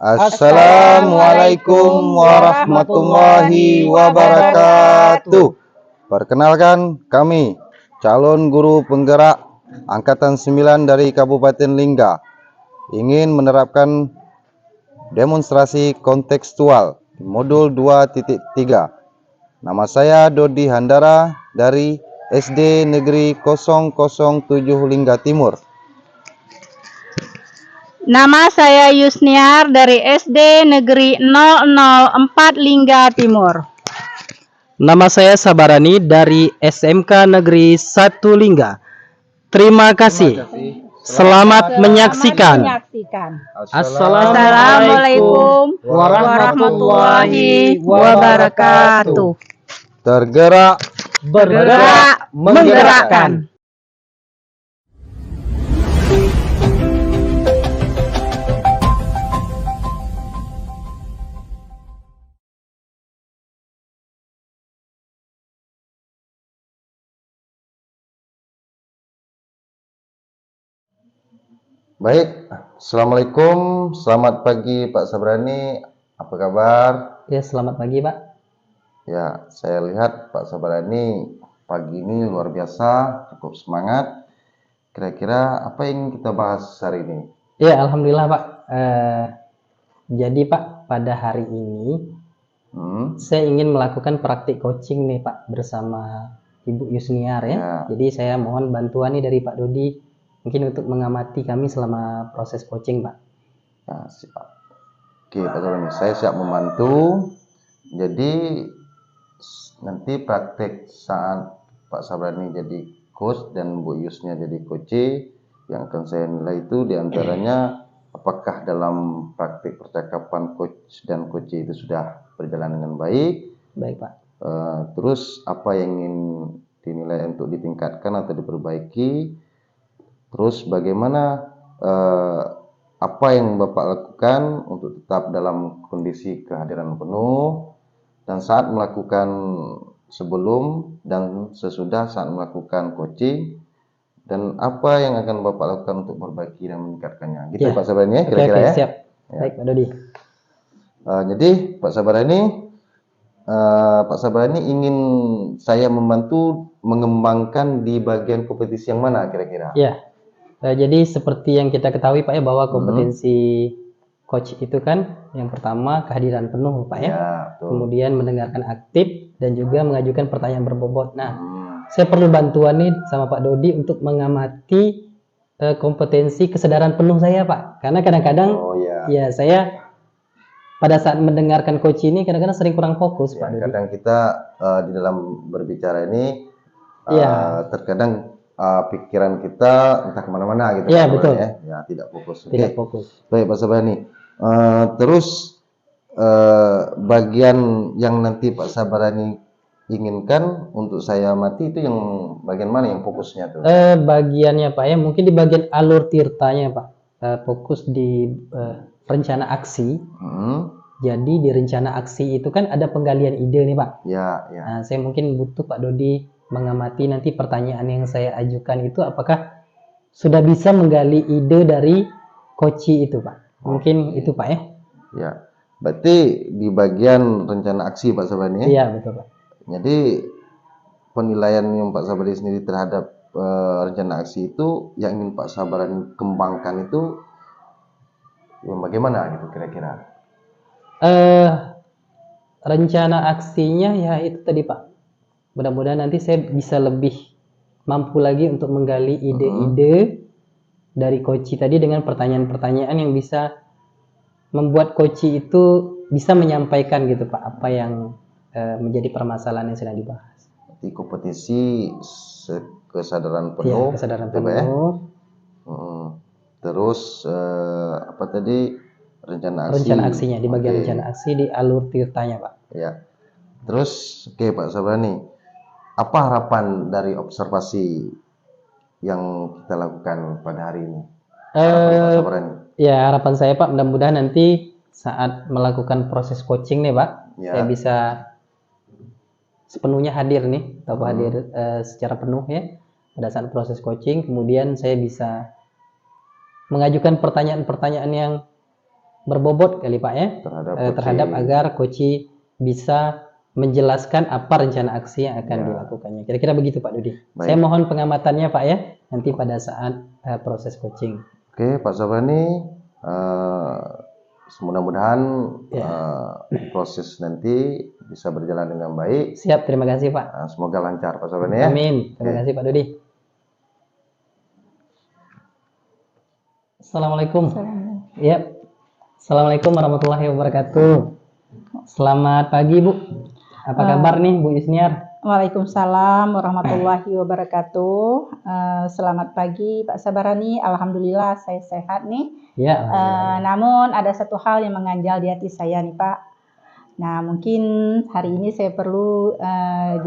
Assalamualaikum warahmatullahi wabarakatuh. Perkenalkan, kami calon guru penggerak Angkatan 9 dari Kabupaten Lingga ingin menerapkan demonstrasi kontekstual modul 2.3. Nama saya Dodi Handara dari SD Negeri 007 Lingga Timur. Nama saya Yusniar dari SD Negeri 004 Lingga Timur. Nama saya Sabarani dari SMK Negeri 1 Lingga. Terima kasih. Selamat menyaksikan. Assalamualaikum warahmatullahi wabarakatuh. Tergerak, Bergerak, menggerakkan. Baik, Assalamualaikum, selamat pagi Pak Sabrani, apa kabar? Ya, selamat pagi Pak. Ya, saya lihat Pak Sabrani pagi ini luar biasa, cukup semangat. Kira-kira apa yang kita bahas hari ini? Ya, Alhamdulillah Pak. Jadi Pak, pada hari ini saya ingin melakukan praktik coaching nih Pak bersama Ibu Yusniar ya. Jadi saya mohon bantuan nih dari Pak Dodi mungkin untuk mengamati kami selama proses coaching Pak. Ya, siap. Oke Pak Sabrani, saya siap membantu. Jadi nanti praktek saat Pak Sabrani jadi coach dan Bu Yusnya jadi coach, yang akan saya nilai itu diantaranya apakah dalam praktik percakapan coach dan coach itu sudah berjalan dengan baik. Baik Pak. Terus apa yang ingin dinilai untuk ditingkatkan atau diperbaiki. Terus bagaimana apa yang Bapak lakukan untuk tetap dalam kondisi kehadiran penuh dan saat melakukan sebelum dan sesudah saat melakukan coaching, dan apa yang akan Bapak lakukan untuk memperbaiki dan meningkatkannya. Gitu ya, Pak Sabarani ya, kira-kira ya. Siap. Ya. Baik Pak Dodi. Jadi Pak Sabarani ingin saya membantu mengembangkan di bagian kompetisi yang mana kira-kira? Ya. Jadi seperti yang kita ketahui Pak ya bahwa kompetensi coach itu kan yang pertama kehadiran penuh Pak ya. Kemudian mendengarkan aktif dan juga mengajukan pertanyaan berbobot. Nah, saya perlu bantuan nih sama Pak Dodi untuk mengamati kompetensi kesadaran penuh saya Pak. Karena kadang-kadang ya saya pada saat mendengarkan coach ini kadang-kadang sering kurang fokus Pak Dodi. Kadang kita di dalam berbicara ini terkadang pikiran kita entah kemana-mana gitu. Iya betul. Ya tidak fokus. Tidak fokus. Baik Pak Sabarani. Terus bagian yang nanti Pak Sabarani inginkan untuk saya amati itu yang bagian mana yang fokusnya tuh? Bagiannya Pak ya mungkin di bagian alur tirtanya Pak. Fokus di rencana aksi. Jadi di rencana aksi itu kan ada penggalian ide nih Pak. Ya. Nah, saya mungkin butuh Pak Dodi mengamati nanti pertanyaan yang saya ajukan itu apakah sudah bisa menggali ide dari coach itu Pak. Mungkin itu Pak ya. Ya. Berarti di bagian rencana aksi Pak Sabarani ya? Iya betul Pak. Jadi penilaian yang Pak Sabarani sendiri terhadap rencana aksi itu yang ingin Pak Sabarani kembangkan itu yang bagaimana gitu kira-kira? Rencana aksinya ya itu tadi Pak. Mudah-mudahan nanti saya bisa lebih mampu lagi untuk menggali ide-ide dari coach tadi dengan pertanyaan-pertanyaan yang bisa membuat coach itu bisa menyampaikan gitu Pak apa yang menjadi permasalahan yang sedang dibahas. Di kompetisi kesadaran penuh. Ya, kesadaran penuh. Terus apa tadi rencana aksi? Rencana aksinya di bagian rencana aksi di alur tirtanya Pak. Ya. Terus Pak Sabrani, apa harapan dari observasi yang kita lakukan pada hari ini? Pak Sabrani. Ya harapan saya Pak mudah-mudahan nanti saat melakukan proses coaching nih Pak, saya bisa sepenuhnya hadir nih atau hadir secara penuh ya pada saat proses coaching. Kemudian saya bisa mengajukan pertanyaan-pertanyaan yang berbobot kali Pak ya terhadap coaching. agar coach bisa menjelaskan apa rencana aksi yang akan dilakukannya. Kira-kira begitu Pak Dudi. Baik. Saya mohon pengamatannya Pak ya nanti pada saat proses coaching. Oke Pak Sabrani, mudah-mudahan proses nanti bisa berjalan dengan baik. Siap, terima kasih Pak. Semoga lancar Pak Sabrani ya. Amin. Terima kasih Pak Dudi. Assalamualaikum. Ya. Assalamualaikum warahmatullahi wabarakatuh. Selamat pagi Bu. Apa kabar nih Bu Yusniar? Waalaikumsalam warahmatullahi wabarakatuh. Selamat pagi Pak Sabarani. Alhamdulillah saya sehat nih. Ya. Namun ada satu hal yang mengganjal di hati saya nih Pak. Nah mungkin hari ini saya perlu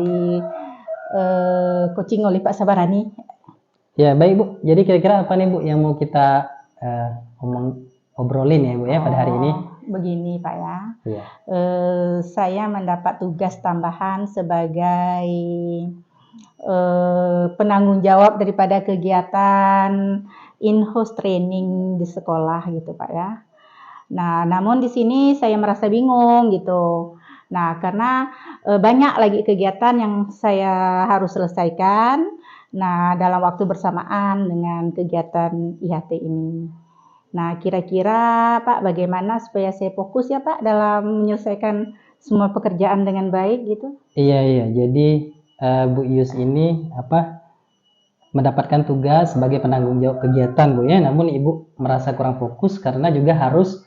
di coaching oleh Pak Sabarani. Ya baik Bu. Jadi kira-kira apa nih Bu yang mau kita obrolin ya Bu ya pada hari ini? Begini Pak ya. Iya. Saya mendapat tugas tambahan sebagai penanggung jawab daripada kegiatan in-house training di sekolah gitu Pak ya. Nah, namun di sini saya merasa bingung gitu. Nah, karena banyak lagi kegiatan yang saya harus selesaikan. Nah, dalam waktu bersamaan dengan kegiatan IHT ini. Nah, kira-kira Pak bagaimana supaya saya fokus ya Pak dalam menyelesaikan semua pekerjaan dengan baik gitu? Iya. Jadi Bu Yus ini mendapatkan tugas sebagai penanggung jawab kegiatan Bu ya. Namun Ibu merasa kurang fokus karena juga harus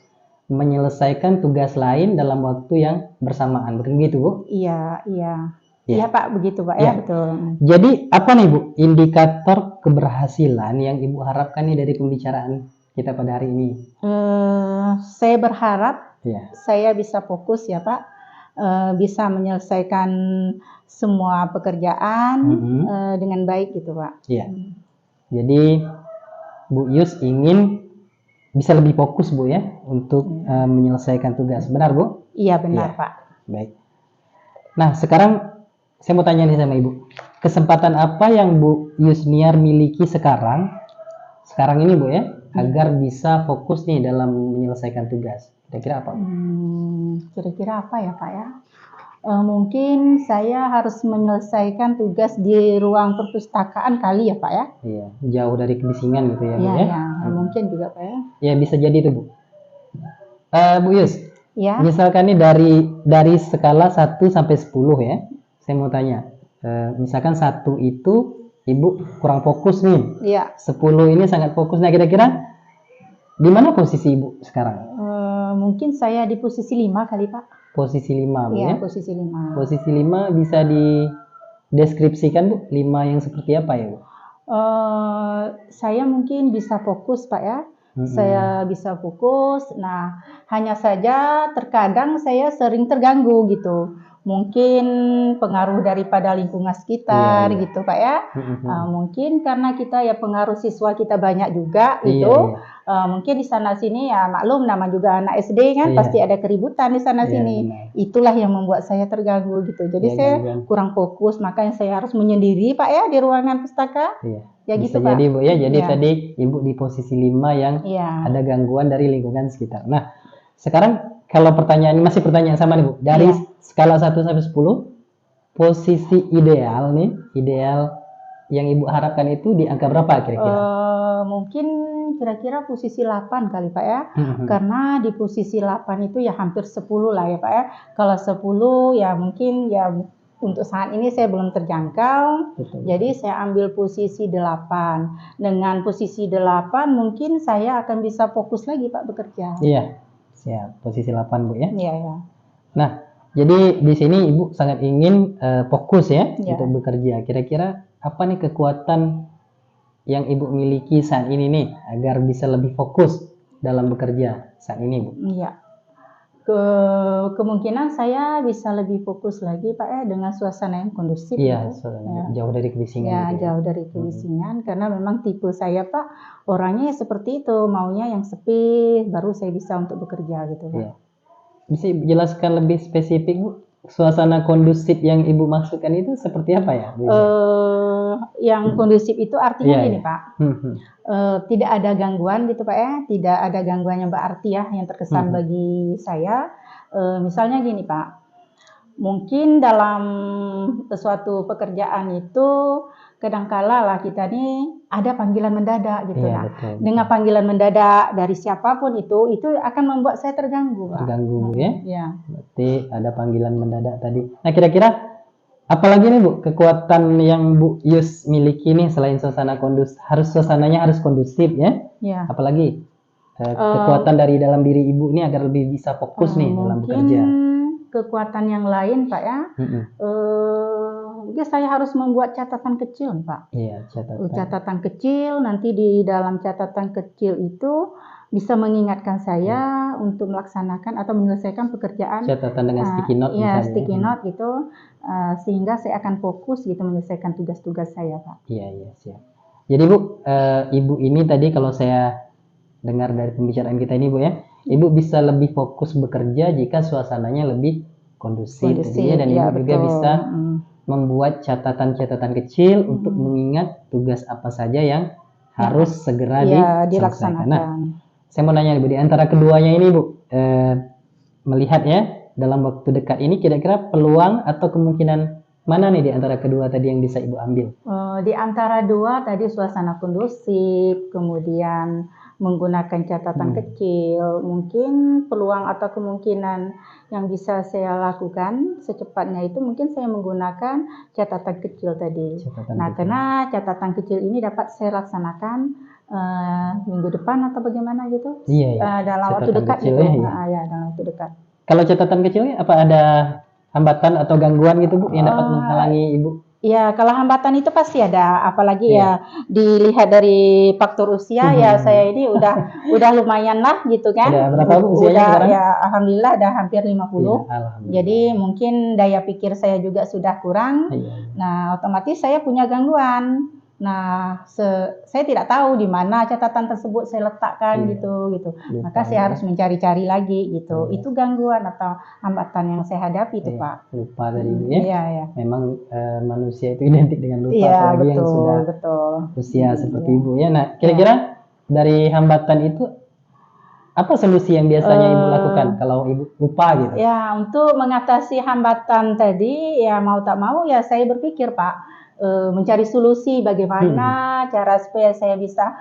menyelesaikan tugas lain dalam waktu yang bersamaan. Begitu Bu? Iya. Iya Pak, begitu Pak ya, betul. Jadi apa nih Bu indikator keberhasilan yang Ibu harapkan nih dari pembicaraan kita pada hari ini? Saya berharap saya bisa fokus ya Pak, bisa menyelesaikan semua pekerjaan dengan baik gitu Pak. Iya. Jadi Bu Yus ingin bisa lebih fokus Bu ya untuk menyelesaikan tugas. Benar Bu? Iya benar Pak. Baik. Nah sekarang saya mau tanya nih sama Ibu. Kesempatan apa yang Bu Yusniar miliki sekarang ini Bu ya, agar bisa fokus nih dalam menyelesaikan tugas? Kira-kira apa? Kira-kira apa ya Pak ya? Mungkin saya harus menyelesaikan tugas di ruang perpustakaan kali ya Pak ya? Iya, jauh dari kebisingan gitu ya Bu ya? Iya, mungkin juga Pak ya. Ya bisa jadi itu Bu. Bu Yus, ya. Misalkan nih dari skala 1 sampai 10 ya, saya mau tanya, misalkan 1 itu Ibu kurang fokus nih, 10 ini sangat fokus. Nah kira-kira di mana posisi Ibu sekarang? Mungkin saya di posisi 5 kali Pak. Posisi 5 Bu ya? Posisi 5. Posisi 5 bisa dideskripsikan Bu, 5 yang seperti apa ya Bu? Saya mungkin bisa fokus Pak ya. Saya bisa fokus. Nah, hanya saja terkadang saya sering terganggu gitu. Mungkin pengaruh daripada lingkungan sekitar gitu Pak ya. Mungkin karena kita ya pengaruh siswa kita banyak juga itu. Mungkin di sana sini ya maklum nama juga anak SD kan pasti ada keributan di sana sini. Itulah yang membuat saya terganggu gitu. Jadi saya kurang fokus, makanya saya harus menyendiri Pak ya di ruangan pustaka. Ya bisa gitu jadi Pak. Bu ya. Jadi tadi Ibu di posisi 5 yang ada gangguan dari lingkungan sekitar. Nah, sekarang kalau masih pertanyaan sama nih Bu. Dari skala 1 sampai 10, posisi ideal yang Ibu harapkan itu di angka berapa kira-kira? Mungkin kira-kira posisi 8 kali Pak ya. Karena di posisi 8 itu ya hampir 10 lah ya Pak ya. Kalau 10 ya mungkin ya untuk saat ini saya belum terjangkau. Jadi saya ambil posisi 8. Dengan posisi 8 mungkin saya akan bisa fokus lagi Pak bekerja. Iya. Siap. Posisi 8 Bu ya. Iya. Nah, jadi di sini Ibu sangat ingin fokus ya untuk bekerja. Kira-kira apa nih kekuatan yang Ibu miliki saat ini nih agar bisa lebih fokus dalam bekerja saat ini Bu? Iya. Kemungkinan saya bisa lebih fokus lagi Pak ya dengan suasana yang kondusif. Iya, jauh dari kebisingan. Ya, jauh dari kebisingan karena memang tipe saya Pak orangnya seperti itu, maunya yang sepi baru saya bisa untuk bekerja gitu Pak. Iya. Bisa jelaskan lebih spesifik Bu? Suasana kondusif yang Ibu maksudkan itu seperti apa ya Bu? yang kondusif itu artinya Iya, gini iya. Pak, tidak ada gangguan gitu Pak ya, tidak ada gangguan yang berarti ya yang terkesan bagi saya. Misalnya gini Pak, mungkin dalam suatu pekerjaan itu kadangkala lah kita nih ada panggilan mendadak gitu. Iya, Nah, betul. dengan panggilan mendadak dari siapapun itu akan membuat saya terganggu Pak. Terganggu Bu ya. Ya. Berarti ada panggilan mendadak tadi. Nah, kira-kira apalagi nih Bu kekuatan yang Bu Yus miliki nih selain suasana suasananya harus kondusif ya? Ya. Apalagi kekuatan dari dalam diri Ibu ini agar lebih bisa fokus nih dalam Mungkin bekerja. kekuatan yang lain Pak ya. Mungkin saya harus membuat catatan kecil Pak. Iya, catatan. Catatan kecil, nanti di dalam catatan kecil itu bisa mengingatkan saya untuk melaksanakan atau menyelesaikan pekerjaan. Catatan dengan sticky note Ya, misalnya. sticky note gitu, sehingga saya akan fokus gitu menyelesaikan tugas-tugas saya Pak. Iya, iya, siap. Jadi Bu, Ibu ini tadi kalau saya dengar dari pembicaraan kita ini Bu ya, Ibu bisa lebih fokus bekerja jika suasananya lebih kondusif tadi ya, dan ya, Ibu juga betul. bisa membuat catatan-catatan kecil untuk mengingat tugas apa saja yang harus segera diselesaikan. Nah, saya mau nanya Ibu, di antara keduanya ini Bu, melihat ya dalam waktu dekat ini kira-kira peluang atau kemungkinan mana nih di antara kedua tadi yang bisa Ibu ambil? Di antara dua tadi suasana kondusif, kemudian menggunakan catatan kecil, mungkin peluang atau kemungkinan yang bisa saya lakukan secepatnya itu mungkin saya menggunakan catatan kecil tadi. Karena catatan kecil ini dapat saya laksanakan minggu depan atau bagaimana gitu. Iya. Dalam waktu dekat gitu. Ya, dalam waktu dekat. Kalau catatan kecilnya apa ada hambatan atau gangguan gitu Bu yang dapat menghalangi Ibu? Ya, kalau hambatan itu pasti ada, apalagi ya dilihat dari faktor usia ya saya ini udah lumayan lah gitu kan. Udah berapa Bu usianya sekarang? Ya, alhamdulillah udah hampir 50. Ya, jadi mungkin daya pikir saya juga sudah kurang. Nah, otomatis saya punya gangguan. Nah, saya tidak tahu di mana catatan tersebut saya letakkan gitu. Maka saya harus mencari-cari lagi gitu. Itu gangguan atau hambatan yang saya hadapi itu Pak. Lupa tadi Bu ya. Iya. Memang manusia itu identik dengan lupa, apalagi betul, yang sudah usia seperti Ibu ya. Nah, kira-kira dari hambatan itu apa solusi yang biasanya Ibu lakukan kalau Ibu lupa gitu? Ya, untuk mengatasi hambatan tadi ya mau tak mau ya saya berpikir Pak, mencari solusi bagaimana cara supaya saya bisa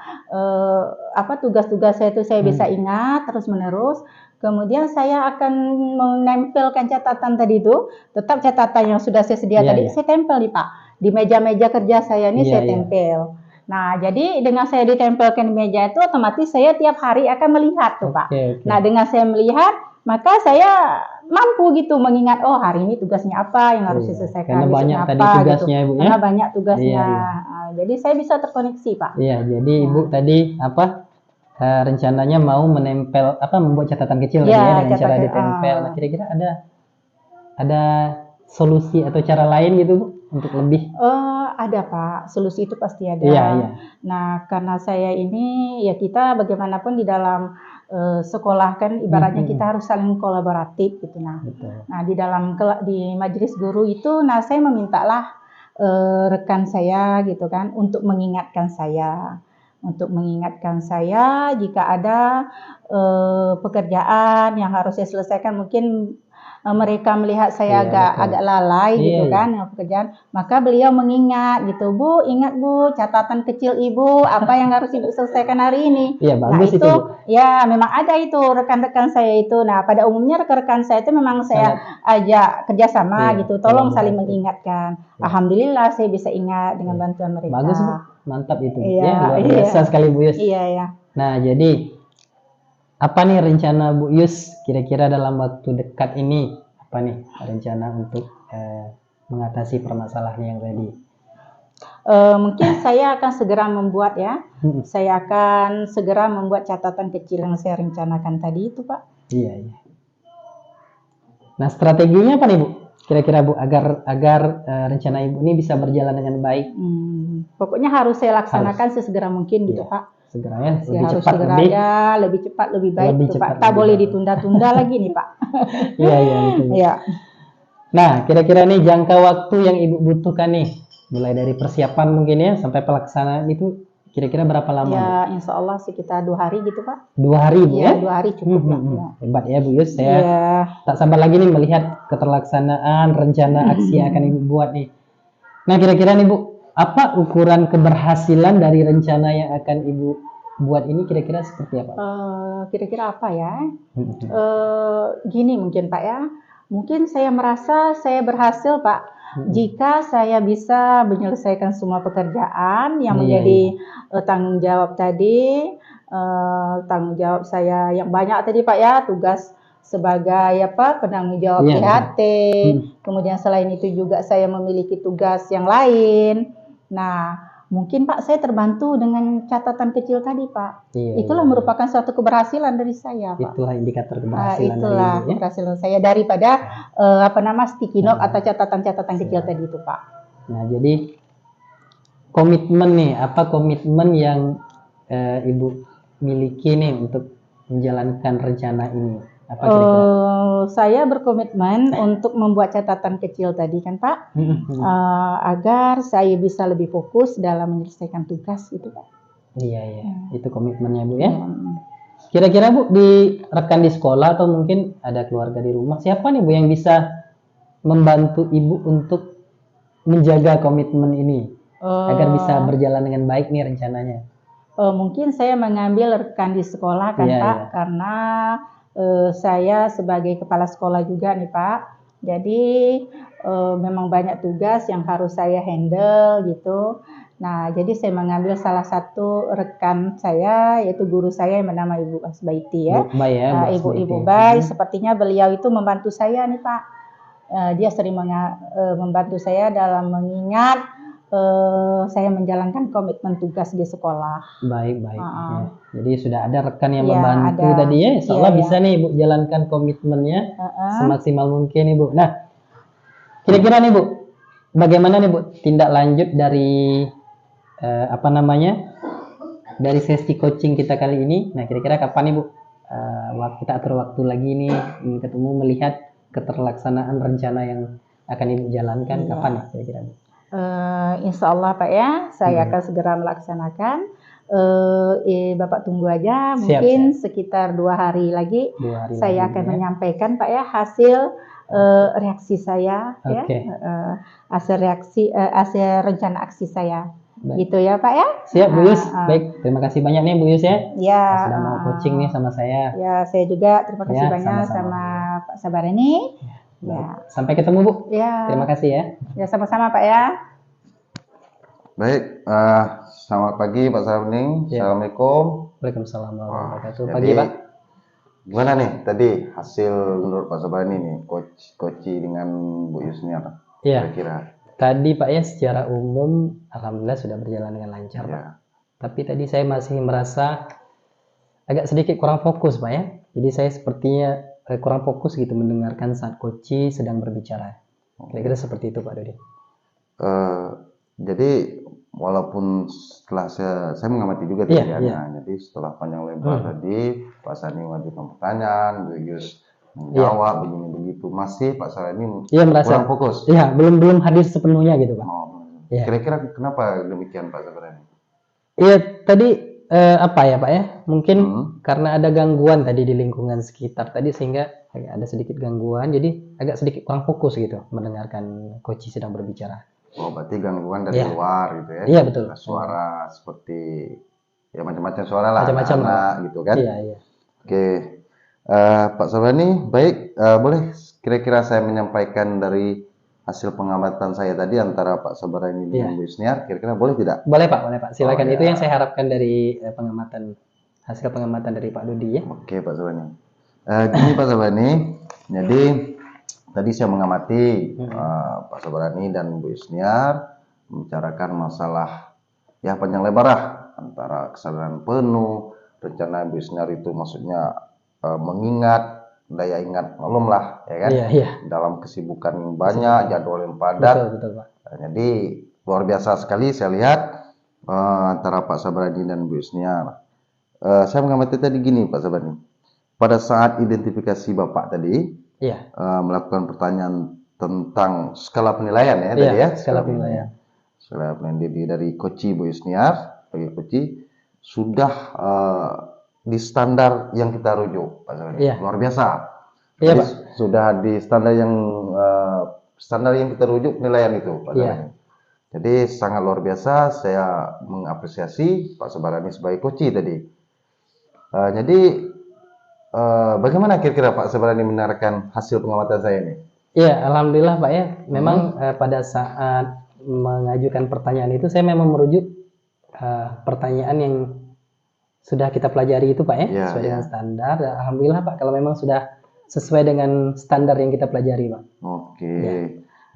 tugas-tugas saya itu saya bisa ingat terus menerus. Kemudian saya akan menempelkan catatan tadi itu, tetap catatan yang sudah saya sedia tadi saya tempel nih Pak, di meja-meja kerja saya ini saya tempel. Nah, jadi dengan saya ditempelkan di meja itu otomatis saya tiap hari akan melihat tuh Pak. Nah, dengan saya melihat maka saya mampu gitu mengingat hari ini tugasnya apa yang harus diselesaikan. Karena banyak tadi tugasnya Ibu ya. Karena banyak tugasnya. Jadi saya bisa terkoneksi Pak. Iya, jadi Ibu tadi rencananya mau membuat catatan kecil dengan cara ditempel. Nah, kira-kira ada solusi atau cara lain gitu Bu untuk lebih? Ada Pak, solusi itu pasti ada. Iya. Nah, karena saya ini ya kita bagaimanapun di dalam sekolah kan ibaratnya kita harus saling kolaboratif gitu. Nah, di majelis guru itu, saya memintalah rekan saya gitu kan untuk mengingatkan saya jika ada pekerjaan yang harus saya selesaikan, mungkin mereka melihat saya agak lalai gitu kan pekerjaan, maka beliau mengingat gitu, Bu, ingat Bu, catatan kecil Ibu apa yang harus Ibu selesaikan hari ini. Bagus itu ya memang ada itu rekan-rekan saya itu. Nah, pada umumnya rekan-rekan saya itu memang saya ajak kerjasama gitu, tolong saling mengingatkan. Alhamdulillah saya bisa ingat dengan bantuan mereka. Bagus Bu, mantap itu. Luar biasa sekali Bu Yus. Iya. Nah, jadi apa nih rencana Bu Yus kira-kira dalam waktu dekat ini? Apa nih rencana untuk mengatasi permasalahan yang tadi? Mungkin saya akan segera membuat saya akan segera membuat catatan kecil yang saya rencanakan tadi itu Pak. Iya. Nah, strateginya apa nih Bu? Kira-kira Bu agar rencana Ibu ini bisa berjalan dengan baik? Pokoknya harus saya laksanakan sesegera mungkin gitu Pak. Segera ya, lebih cepat lebih baik tuh Pak. Tak boleh ditunda-tunda lagi nih Pak. Iya. Nah, kira-kira nih jangka waktu yang Ibu butuhkan nih Mulai dari persiapan mungkin ya sampai pelaksanaan itu kira-kira berapa lama? Bu? Ya, insya Allah sekitar 2 hari gitu Pak. 2 hari Bu Ya, ya? 2 hari cukup lah. Ya. Hebat ya Bu Yus, saya Ya. tak sabar lagi nih melihat keterlaksanaan rencana aksi yang akan Ibu buat nih. Nah kira-kira nih Bu, apa ukuran keberhasilan dari rencana yang akan Ibu buat ini kira-kira seperti apa? Kira-kira apa ya? Gini mungkin Pak ya, mungkin saya merasa saya berhasil Pak jika saya bisa menyelesaikan semua pekerjaan yang menjadi tanggung jawab tadi, tanggung jawab saya yang banyak tadi Pak ya, tugas sebagai penanggung jawab PHT, kemudian selain itu juga saya memiliki tugas yang lain. Nah, mungkin Pak saya terbantu dengan catatan kecil tadi Pak. Itulah merupakan suatu keberhasilan dari saya Pak. Itulah indikator keberhasilan itulah dari Ibu, ya? keberhasilan saya daripada sticky note atau catatan-catatan kecil tadi itu Pak. Nah jadi komitmen nih, apa komitmen yang Ibu miliki nih untuk menjalankan rencana ini? Apa kira-kira? Saya berkomitmen untuk membuat catatan kecil tadi kan Pak, agar saya bisa lebih fokus dalam menyelesaikan tugas gitu Pak. Iya, itu komitmennya Bu ya. Kira-kira Bu, di rekan di sekolah atau mungkin ada keluarga di rumah, siapa nih Bu yang bisa membantu Ibu untuk menjaga komitmen ini agar bisa berjalan dengan baik nih rencananya? Mungkin saya mengambil rekan di sekolah kan Pak, karena saya sebagai kepala sekolah juga nih Pak, jadi memang banyak tugas yang harus saya handle gitu. Nah, jadi saya mengambil salah satu rekan saya, yaitu guru saya yang bernama Ibu Asbaiti ya. Ibu Bay, sepertinya beliau itu membantu saya nih Pak. Dia sering membantu saya dalam mengingat saya menjalankan komitmen tugas di sekolah. Baik. Ya. Jadi sudah ada rekan yang membantu tadi ya, insya Allah bisa nih Ibu jalankan komitmennya semaksimal mungkin Ibu. Nah, kira-kira nih Bu, bagaimana nih Bu tindak lanjut dari dari sesi coaching kita kali ini? Nah, kira-kira kapan nih Bu? Kita atur waktu lagi nih ketemu melihat keterlaksanaan rencana yang akan Ibu jalankan kapan ya kira-kira? Insya Allah Pak ya, saya akan segera melaksanakan. Bapak tunggu aja, mungkin sekitar 2 hari lagi saya akan menyampaikan Pak ya hasil reaksi saya, hasil rencana aksi saya. Baik. Gitu ya Pak ya. Siap Bu Yus. Baik, terima kasih banyak nih Bu Yus ya. Ya. Sudah mau coaching nih sama saya. Ya, saya juga terima kasih banyak sama Pak Sabarani. Ya. Sampai ketemu Bu. Ya. Terima kasih ya. Ya, sama-sama Pak ya. Baik, selamat pagi Pak Sabarani. Assalamualaikum. Waalaikumsalam warahmatullahi wabarakatuh. Pagi Pak. Gimana nih tadi hasil menurut Pak Sabarani nih coaching dengan Bu Yusniar? Iya. Kira-kira. Tadi Pak ya secara umum alhamdulillah sudah berjalan dengan lancar Pak. Tapi tadi saya masih merasa agak sedikit kurang fokus Pak ya. Jadi saya sepertinya kurang fokus gitu mendengarkan saat coach sedang berbicara. Kira-kira seperti itu Pak Dodi. Jadi walaupun setelah saya mengamati juga tadi jadi setelah panjang lebar tadi Pak Sani mengajukan pertanyaan, Bu Yus menjawab begini begitu, masih Pak Sani kurang fokus. Iya, belum hadir sepenuhnya gitu Pak. Kira-kira kenapa demikian Pak Sabarani? Iya, tadi apa ya Pak ya? Mungkin karena ada gangguan tadi di lingkungan sekitar tadi sehingga agak ada sedikit gangguan, jadi agak sedikit kurang fokus gitu mendengarkan coach sedang berbicara. Oh, berarti gangguan dari luar gitu ya? Iya, betul. Suara seperti ya macam-macam suara lah, macam-macam gitu kan? Iya. Oke, Pak Sabarani, baik, boleh kira-kira saya menyampaikan dari hasil pengamatan saya tadi antara Pak Sabarani dengan Bu Yusniar, kira-kira boleh tidak? Boleh Pak, silakan. Itu yang saya harapkan dari hasil pengamatan dari Pak Dodi ya. Oke Pak Sabarani. Gini Pak Sabarani, jadi tadi saya mengamati Pak Sabarani dan Bu Yusniar membicarakan masalah ya panjang lebar lah antara kesadaran penuh, rencana Bu Yusniar itu maksudnya mengingat daya ingat malum lah ya kan, dalam kesibukan yang banyak, jadwal yang padat. Betul Pak. Jadi luar biasa sekali saya lihat antara Pak Sabarani dan Bu Yusniar. Saya mengamati tadi gini Pak Sabarani, pada saat identifikasi Bapak tadi melakukan pertanyaan tentang skala penilaian ya tadi ya, skala penilaian. Setelah blended dari Koci Bu Yusniar, bagi Koci sudah di standar yang kita rujuk, Pak Sabani. Iya. Luar biasa. Iya, Jadi Pak. sudah di standar yang kita rujuk penilaian itu, Pak Iya. Sabani. Jadi sangat luar biasa. Saya mengapresiasi Pak Sabarani sebagai Koci tadi. Jadi bagaimana kira-kira Pak Sabarani mendengarkan hasil pengamatan saya ini? Iya, alhamdulillah Pak ya. Memang pada saat mengajukan pertanyaan itu saya memang merujuk pertanyaan yang sudah kita pelajari itu Pak ya, Iya, sesuai iya. dengan standar. Dan alhamdulillah Pak kalau memang sudah sesuai dengan standar yang kita pelajari Pak. Oke, Ya.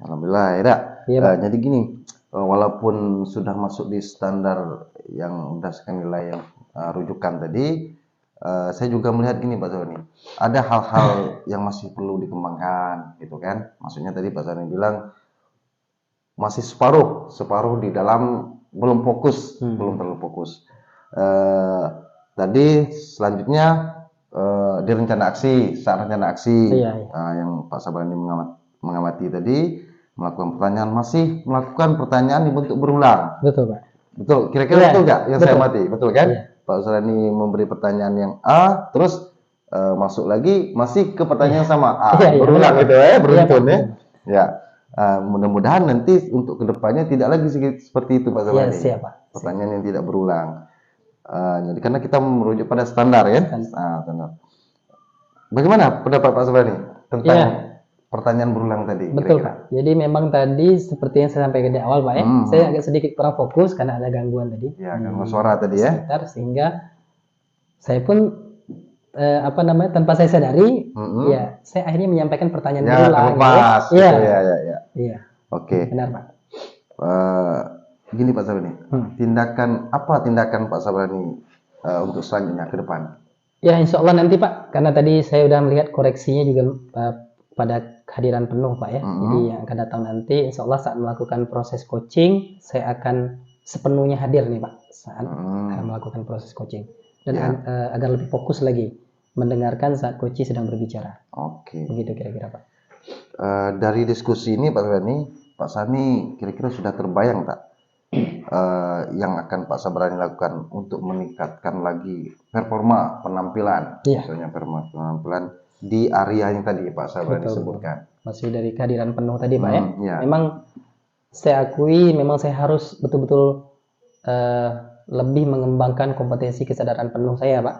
alhamdulillah ya. Dak. Iya, Pak. Jadi gini, walaupun sudah masuk di standar yang berdasarkan nilai yang rujukan tadi, saya juga melihat gini Pak Sabani, ada hal-hal yang masih perlu dikembangkan, gitu kan? Maksudnya tadi Pak Sabani bilang masih separuh di dalam belum fokus, belum terlalu fokus. Tadi selanjutnya di rencana aksi, saat rencana aksi Iya, iya. yang Pak Sabarani mengamati tadi, melakukan pertanyaan, masih melakukan pertanyaan di bentuk berulang. Betul Pak. Betul, kira-kira Iya, betul nggak yang saya betul. amati? Betul kan? Iya. Pak Sabarani memberi pertanyaan yang A, terus masuk lagi masih ke pertanyaan yang sama A, Iya, iya, berulang benar. gitu ya, beruntun Iya, ya. Ya. Mudah-mudahan nanti untuk kedepannya tidak lagi seperti itu Pak Iya, Sabarani. siap Pak. Pertanyaan yang tidak berulang. Jadi karena kita merujuk pada standar ya. Standar. Bagaimana pendapat Pak Sabarani tentang Iya. pertanyaan berulang tadi? Betul kira-kira? Pak. Jadi memang tadi seperti yang saya sampaikan di awal Pak ya, saya agak sedikit kurang fokus karena ada gangguan tadi. Ya, gangguan suara tadi ya. Sekitar, sehingga saya pun tanpa saya sadari, ya saya akhirnya menyampaikan pertanyaan Ya, berulang. terlepas. Iya. Gitu, ya. Iya. Oke. Benar Pak. Gini Pak Sabarani, tindakan Pak Sabarani untuk selanjutnya ke depan? Ya insya Allah nanti Pak, karena tadi saya udah melihat koreksinya juga pada kehadiran penuh Pak ya. Jadi yang akan datang nanti insya Allah saat melakukan proses coaching, saya akan sepenuhnya hadir nih Pak saat akan melakukan proses coaching. Dan agar lebih fokus lagi mendengarkan saat coach sedang berbicara. Oke. Begitu kira-kira Pak. Dari diskusi ini Pak Sani kira-kira sudah terbayang tak yang akan Pak Sabarani lakukan untuk meningkatkan lagi performa penampilan, misalnya performa penampilan di area yang tadi Pak Sabarani sebutkan. Masih dari kehadiran penuh tadi Pak ya. Ya. Memang saya akui, memang saya harus betul-betul lebih mengembangkan kompetensi kesadaran penuh saya Pak.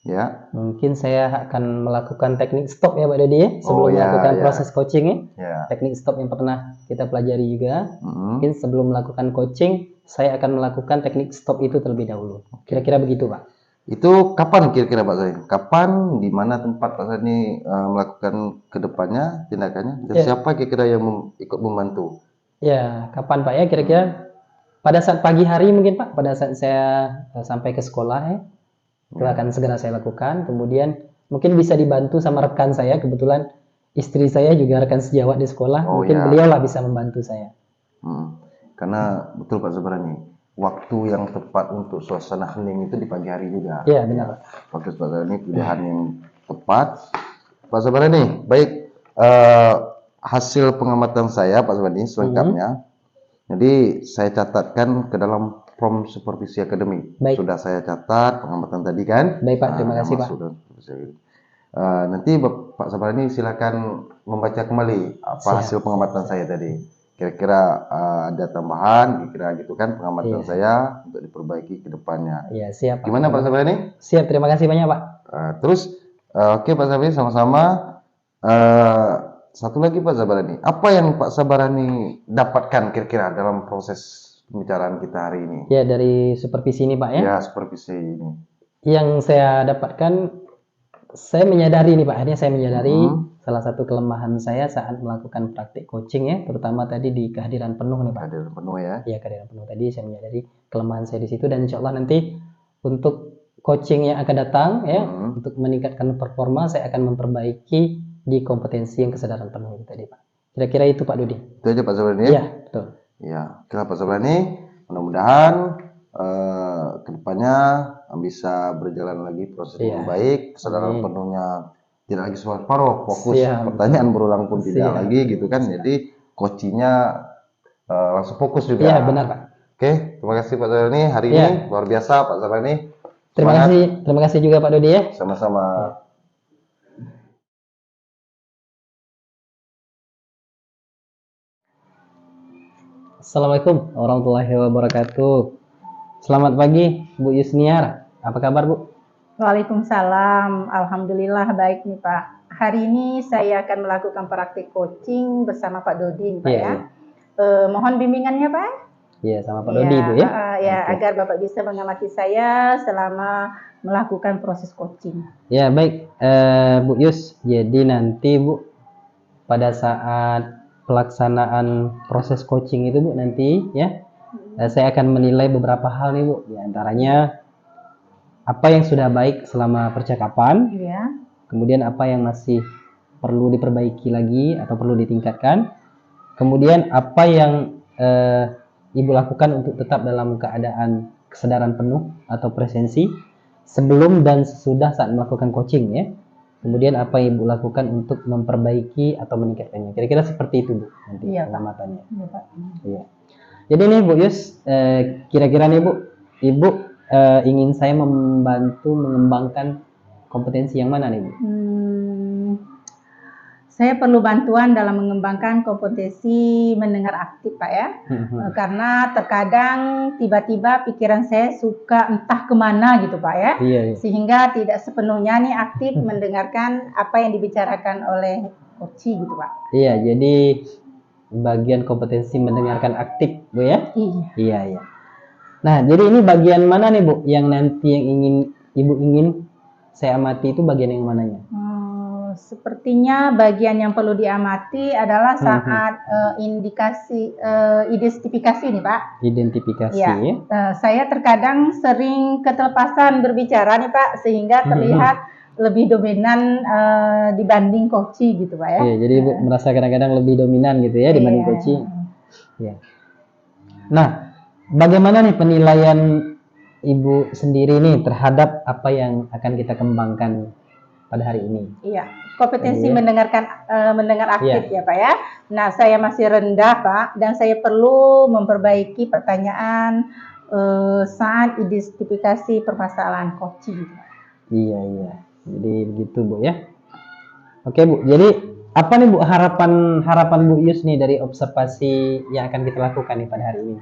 Ya. Mungkin saya akan melakukan teknik stop ya Pak Dodi ya, sebelum melakukan proses coaching ya. Teknik stop yang pernah kita pelajari juga. Mungkin sebelum melakukan coaching, saya akan melakukan teknik stop itu terlebih dahulu. Kira-kira begitu Pak. Itu kapan kira-kira Pak Sani? Kapan, di mana tempat Pak Sani melakukan kedepannya tindakannya? Dan siapa kira-kira yang ikut membantu? Ya, kapan Pak ya kira-kira? Pada saat pagi hari mungkin Pak, pada saat saya sampai ke sekolah ya. Itu akan segera saya lakukan. Kemudian mungkin bisa dibantu sama rekan saya. Kebetulan istri saya juga rekan sejawat di sekolah. Mungkin beliau lah bisa membantu saya. Karena betul Pak Sabarani, waktu yang tepat untuk suasana hening itu di pagi hari juga. Iya benar. Pak Sabarani pilihan yang tepat. Pak Sabarani, baik, hasil pengamatan saya Pak Sabarani selengkapnya. Jadi saya catatkan ke dalam From Supervisi Academy. Sudah saya catat pengamatan tadi kan. Baik Pak, terima kasih Pak. Nanti Pak Sabarani silakan membaca kembali apa hasil pengamatan saya tadi. Kira-kira ada tambahan, kira-kira gitu kan pengamatan saya untuk diperbaiki ke depannya. Iya siap Pak. Gimana Pak Sabarani? Siap, terima kasih banyak Pak. Terus oke Pak Sabarani, sama-sama. Satu lagi Pak Sabarani, apa yang Pak Sabarani dapatkan kira-kira dalam proses pembicaraan kita hari ini? Ya dari supervisi ini Pak ya. Ya supervisi ini. Yang saya dapatkan, saya menyadari nih Pak, akhirnya saya menyadari salah satu kelemahan saya saat melakukan praktik coaching ya, terutama tadi di kehadiran penuh nih Pak. Kehadiran penuh ya. Iya kehadiran penuh tadi saya menyadari kelemahan saya di situ, dan insya Allah nanti untuk coaching yang akan datang ya, untuk meningkatkan performa saya akan memperbaiki di kompetensi yang kesadaran penuh itu tadi Pak. Kira-kira itu Pak Dodi. Itu aja Pak Sabarani ya? Iya betul. Ya, kira Pak Sabarani, mudah-mudahan kedepannya bisa berjalan lagi proses yang baik, kesadaran penuhnya tidak lagi separuh, fokus pertanyaan berulang pun tidak lagi gitu kan. Jadi coachingnya langsung fokus juga. Iya, benar, Pak. Oke, terima kasih Pak Zahrani. Hari Iya. ini luar biasa Pak Zahrani. Terima kasih juga Pak Dodi ya. Sama-sama. Assalamualaikum warahmatullahi wabarakatuh. Selamat pagi Bu Yusniar. Apa kabar Bu? Waalaikumsalam. Alhamdulillah baik nih Pak. Hari ini saya akan melakukan praktik coaching bersama Pak Dodi nih, Pak Iya, ya. iya. Mohon bimbingannya Pak. Iya, sama Pak Dodi Bu ya. Ya, Oke. agar Bapak bisa mengamati saya selama melakukan proses coaching. Ya, baik Bu Yus. Jadi nanti Bu pada saat pelaksanaan proses coaching itu Bu nanti ya, saya akan menilai beberapa hal nih Bu. Di antaranya apa yang sudah baik selama percakapan, Iya. kemudian apa yang masih perlu diperbaiki lagi atau perlu ditingkatkan, kemudian apa yang Ibu lakukan untuk tetap dalam keadaan kesadaran penuh atau presensi sebelum dan sesudah saat melakukan coaching ya. Kemudian apa yang Ibu lakukan untuk memperbaiki atau meningkatkannya. Kira-kira seperti itu Bu nanti Iya, Pak. pengamatannya. Iya, Pak. Iya. Jadi nih Bu Yus, kira-kira nih Bu, Ibu ingin saya membantu mengembangkan kompetensi yang mana nih Bu? Saya perlu bantuan dalam mengembangkan kompetensi mendengar aktif Pak ya. Karena terkadang tiba-tiba pikiran saya suka entah kemana gitu Pak ya. Iya, iya. Sehingga tidak sepenuhnya nih aktif mendengarkan apa yang dibicarakan oleh coach gitu Pak. Iya, jadi bagian kompetensi mendengarkan aktif Bu ya? Iya. Iya, iya. Nah, jadi ini bagian mana nih Bu yang nanti yang Ibu ingin saya amati itu bagian yang mananya? Sepertinya bagian yang perlu diamati adalah saat identifikasi nih Pak. Identifikasi Ya. Saya terkadang sering ketelepasan berbicara nih Pak, sehingga terlihat lebih dominan dibanding coaching gitu Pak ya. Iya, jadi Ibu merasa kadang-kadang lebih dominan gitu ya dibanding Iya. coaching. Ya. Nah, bagaimana nih penilaian Ibu sendiri nih terhadap apa yang akan kita kembangkan pada hari ini? Iya, kompetensi Iya. mendengar aktif ya Pak ya. Nah, saya masih rendah Pak, dan saya perlu memperbaiki pertanyaan saat identifikasi permasalahan coaching. Iya, iya. Jadi begitu Bu ya. Oke Bu, jadi apa nih Bu harapan Bu Yus nih dari observasi yang akan kita lakukan nih pada hari ini?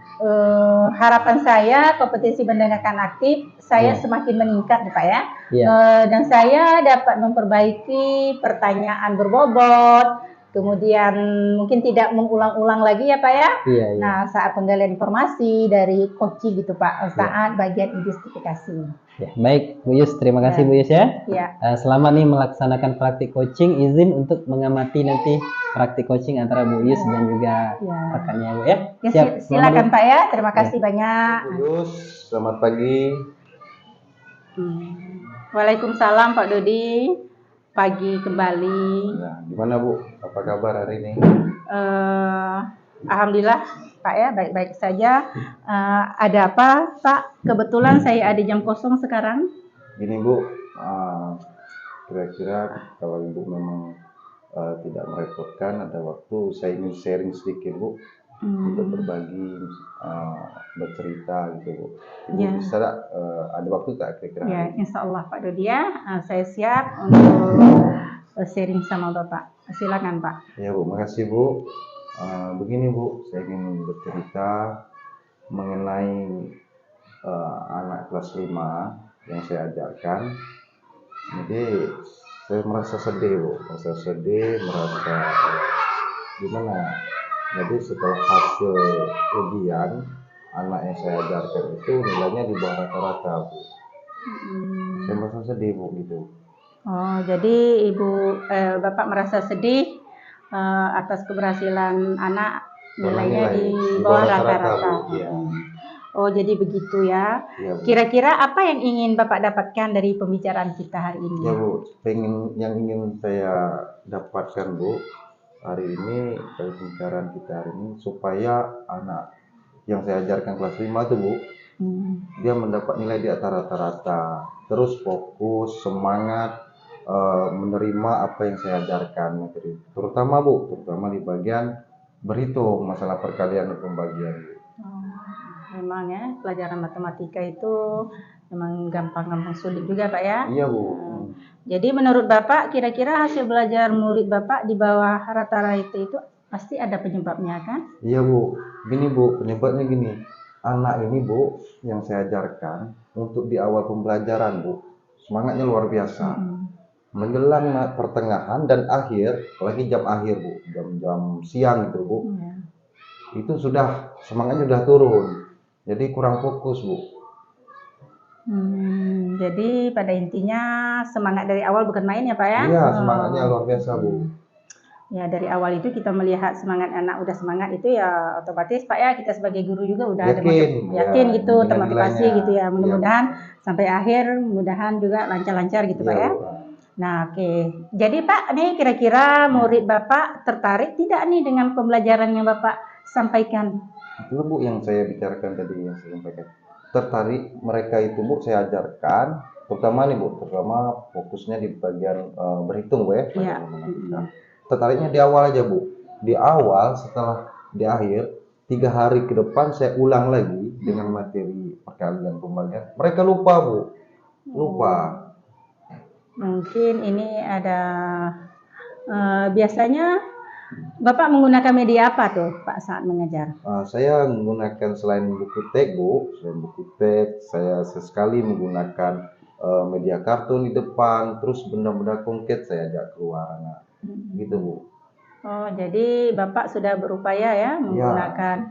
Harapan saya kompetensi mendengarkan aktif saya semakin meningkat nih Pak ya. Iya. Dan saya dapat memperbaiki pertanyaan berbobot, kemudian mungkin tidak mengulang-ulang lagi ya Pak ya. Iya, iya. Nah, saat penggalian informasi dari coaching gitu Pak, saat bagian identifikasi. Ya, baik Bu Yus, terima kasih Bu Yus ya. Ya. Selama nih melaksanakan praktik coaching, izin untuk mengamati nanti praktik coaching antara Bu Yus dan juga rekannya Bu ya. Ya, Siap. silakan Pak ya. Terima kasih banyak. Bu Yus, selamat pagi. Waalaikumsalam Pak Dodi. Pagi kembali. Nah, gimana Bu? Apa kabar hari ini? Alhamdulillah Pak ya, baik-baik saja. Ada apa Pak? Kebetulan saya ada jam kosong sekarang. Gini Bu, kira-kira kalau Ibu memang tidak merepotkan, ada waktu saya ingin sharing sedikit Bu, untuk berbagi, bercerita gitu Bu. Ibu Ya. bisa ada waktu tak kira-kira? Ya, insya Allah Pak Dodi ya, saya siap untuk sharing sama Bapak. Silakan Pak. Ya Bu, makasih Bu. Begini Bu, saya ingin bercerita mengenai anak kelas 5 yang saya ajarkan. Jadi saya merasa sedih Bu, merasa gimana? Jadi setelah hasil ujian, anak yang saya ajarkan itu nilainya di bawah rata-rata Bu. Saya merasa sedih Bu gitu. Oh, jadi Bapak merasa sedih atas keberhasilan anak nilainya di bawah rata-rata. Ya. Oh, jadi begitu ya. Ya, Bu. Kira-kira apa yang ingin Bapak dapatkan dari pembicaraan kita hari ini? Ya Bu, yang ingin saya dapatkan Bu hari ini dari pembicaraan kita hari ini, supaya anak yang saya ajarkan kelas 5 tuh Bu, dia mendapat nilai di atas rata-rata, terus fokus, semangat, menerima apa yang saya ajarkan materi, terutama Bu, terutama di bagian berhitung masalah perkalian dan pembagian. Memang ya, pelajaran matematika itu memang gampang-gampang sulit juga Pak ya. Iya Bu. Jadi menurut Bapak, kira-kira hasil belajar murid Bapak di bawah rata-rata itu pasti ada penyebabnya kan? Iya Bu, gini Bu, penyebabnya gini. Anak ini Bu, yang saya ajarkan untuk di awal pembelajaran Bu, semangatnya luar biasa. Menjelang pertengahan dan akhir, apalagi jam akhir Bu, jam-jam siang gitu Bu, itu sudah semangatnya sudah turun. Jadi kurang fokus Bu. Jadi pada intinya semangat dari awal bukan main ya Pak ya? Iya, semangatnya luar biasa Bu. Ya dari awal itu kita melihat semangat anak udah semangat itu ya otomatis Pak ya kita sebagai guru juga udah yakin gitu termotivasi gitu ya, mudah-mudahan sampai akhir mudahan juga lancar-lancar gitu Pak ya. Nah oke. Jadi Pak nih kira-kira murid Bapak tertarik tidak nih dengan pembelajaran yang Bapak sampaikan? Itu Bu yang saya bicarakan tadi, yang saya sampaikan. Tertarik mereka itu Bu saya ajarkan, terutama nih Bu, terutama fokusnya di bagian berhitung Bu ya. Tertariknya di awal aja Bu. Di awal, setelah di akhir 3 hari ke depan saya ulang lagi dengan materi perkalian pembagian. Mereka lupa Bu, lupa. Mungkin ini ada biasanya Bapak menggunakan media apa tuh Pak saat mengajar? Saya menggunakan selain buku teks Bu, selain buku teks, saya sesekali menggunakan media kartun di depan, terus benda-benda konkret saya ajak keluar anak, gitu Bu. Oh, jadi Bapak sudah berupaya ya menggunakan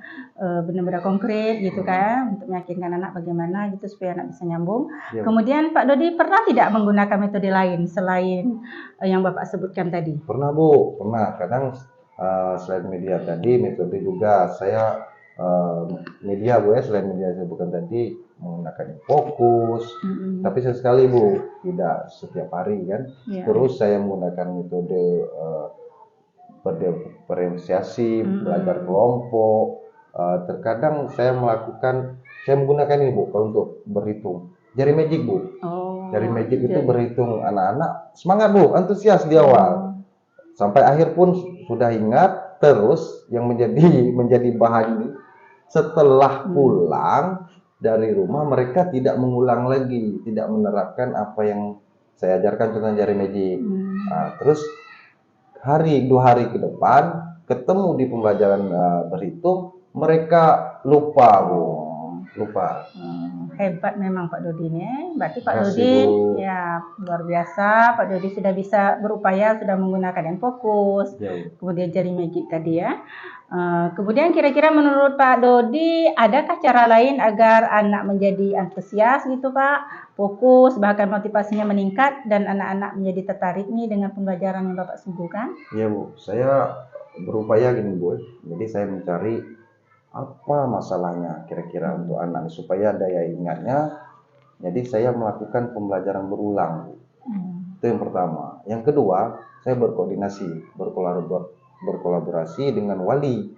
benda-benda konkret gitu kan untuk meyakinkan anak bagaimana gitu supaya anak bisa nyambung. Kemudian Pak Dodi pernah tidak menggunakan metode lain selain yang Bapak sebutkan tadi? Pernah Bu, pernah. Kadang selain media tadi, metode juga saya media Bu ya, selain media saya bukan tadi menggunakan fokus, tapi sesekali Bu, tidak setiap hari kan. Terus saya menggunakan metode diferensiasi, belajar kelompok. Terkadang saya menggunakan ini Bu, kalau untuk berhitung. Jari magic Bu. Jari magic itu berhitung anak-anak semangat Bu, antusias di awal. Sampai akhir pun sudah ingat, terus yang menjadi bahan ini setelah pulang dari rumah mereka tidak mengulang lagi, tidak menerapkan apa yang saya ajarkan tentang jari magic. Terus 2 hari ke depan ketemu di pembelajaran berhitung, mereka lupa Bu, lupa. Hebat memang Pak Dodi nih. Berarti Pak Dodi ya luar biasa. Pak Dodi sudah bisa berupaya, sudah menggunakan yang fokus, kemudian jari magic tadi ya. Kemudian kira-kira menurut Pak Dodi adakah cara lain agar anak menjadi antusias gitu Pak, fokus bahkan motivasinya meningkat dan anak-anak menjadi tertarik nih dengan pembelajaran yang Bapak suguhkan? Iya Bu, saya berupaya gini Bu. Jadi saya mencari apa masalahnya kira-kira untuk anak supaya daya ingatnya. Jadi saya melakukan pembelajaran berulang Bu. Itu yang pertama. Yang kedua, saya berkoordinasi, berkolaborasi dengan wali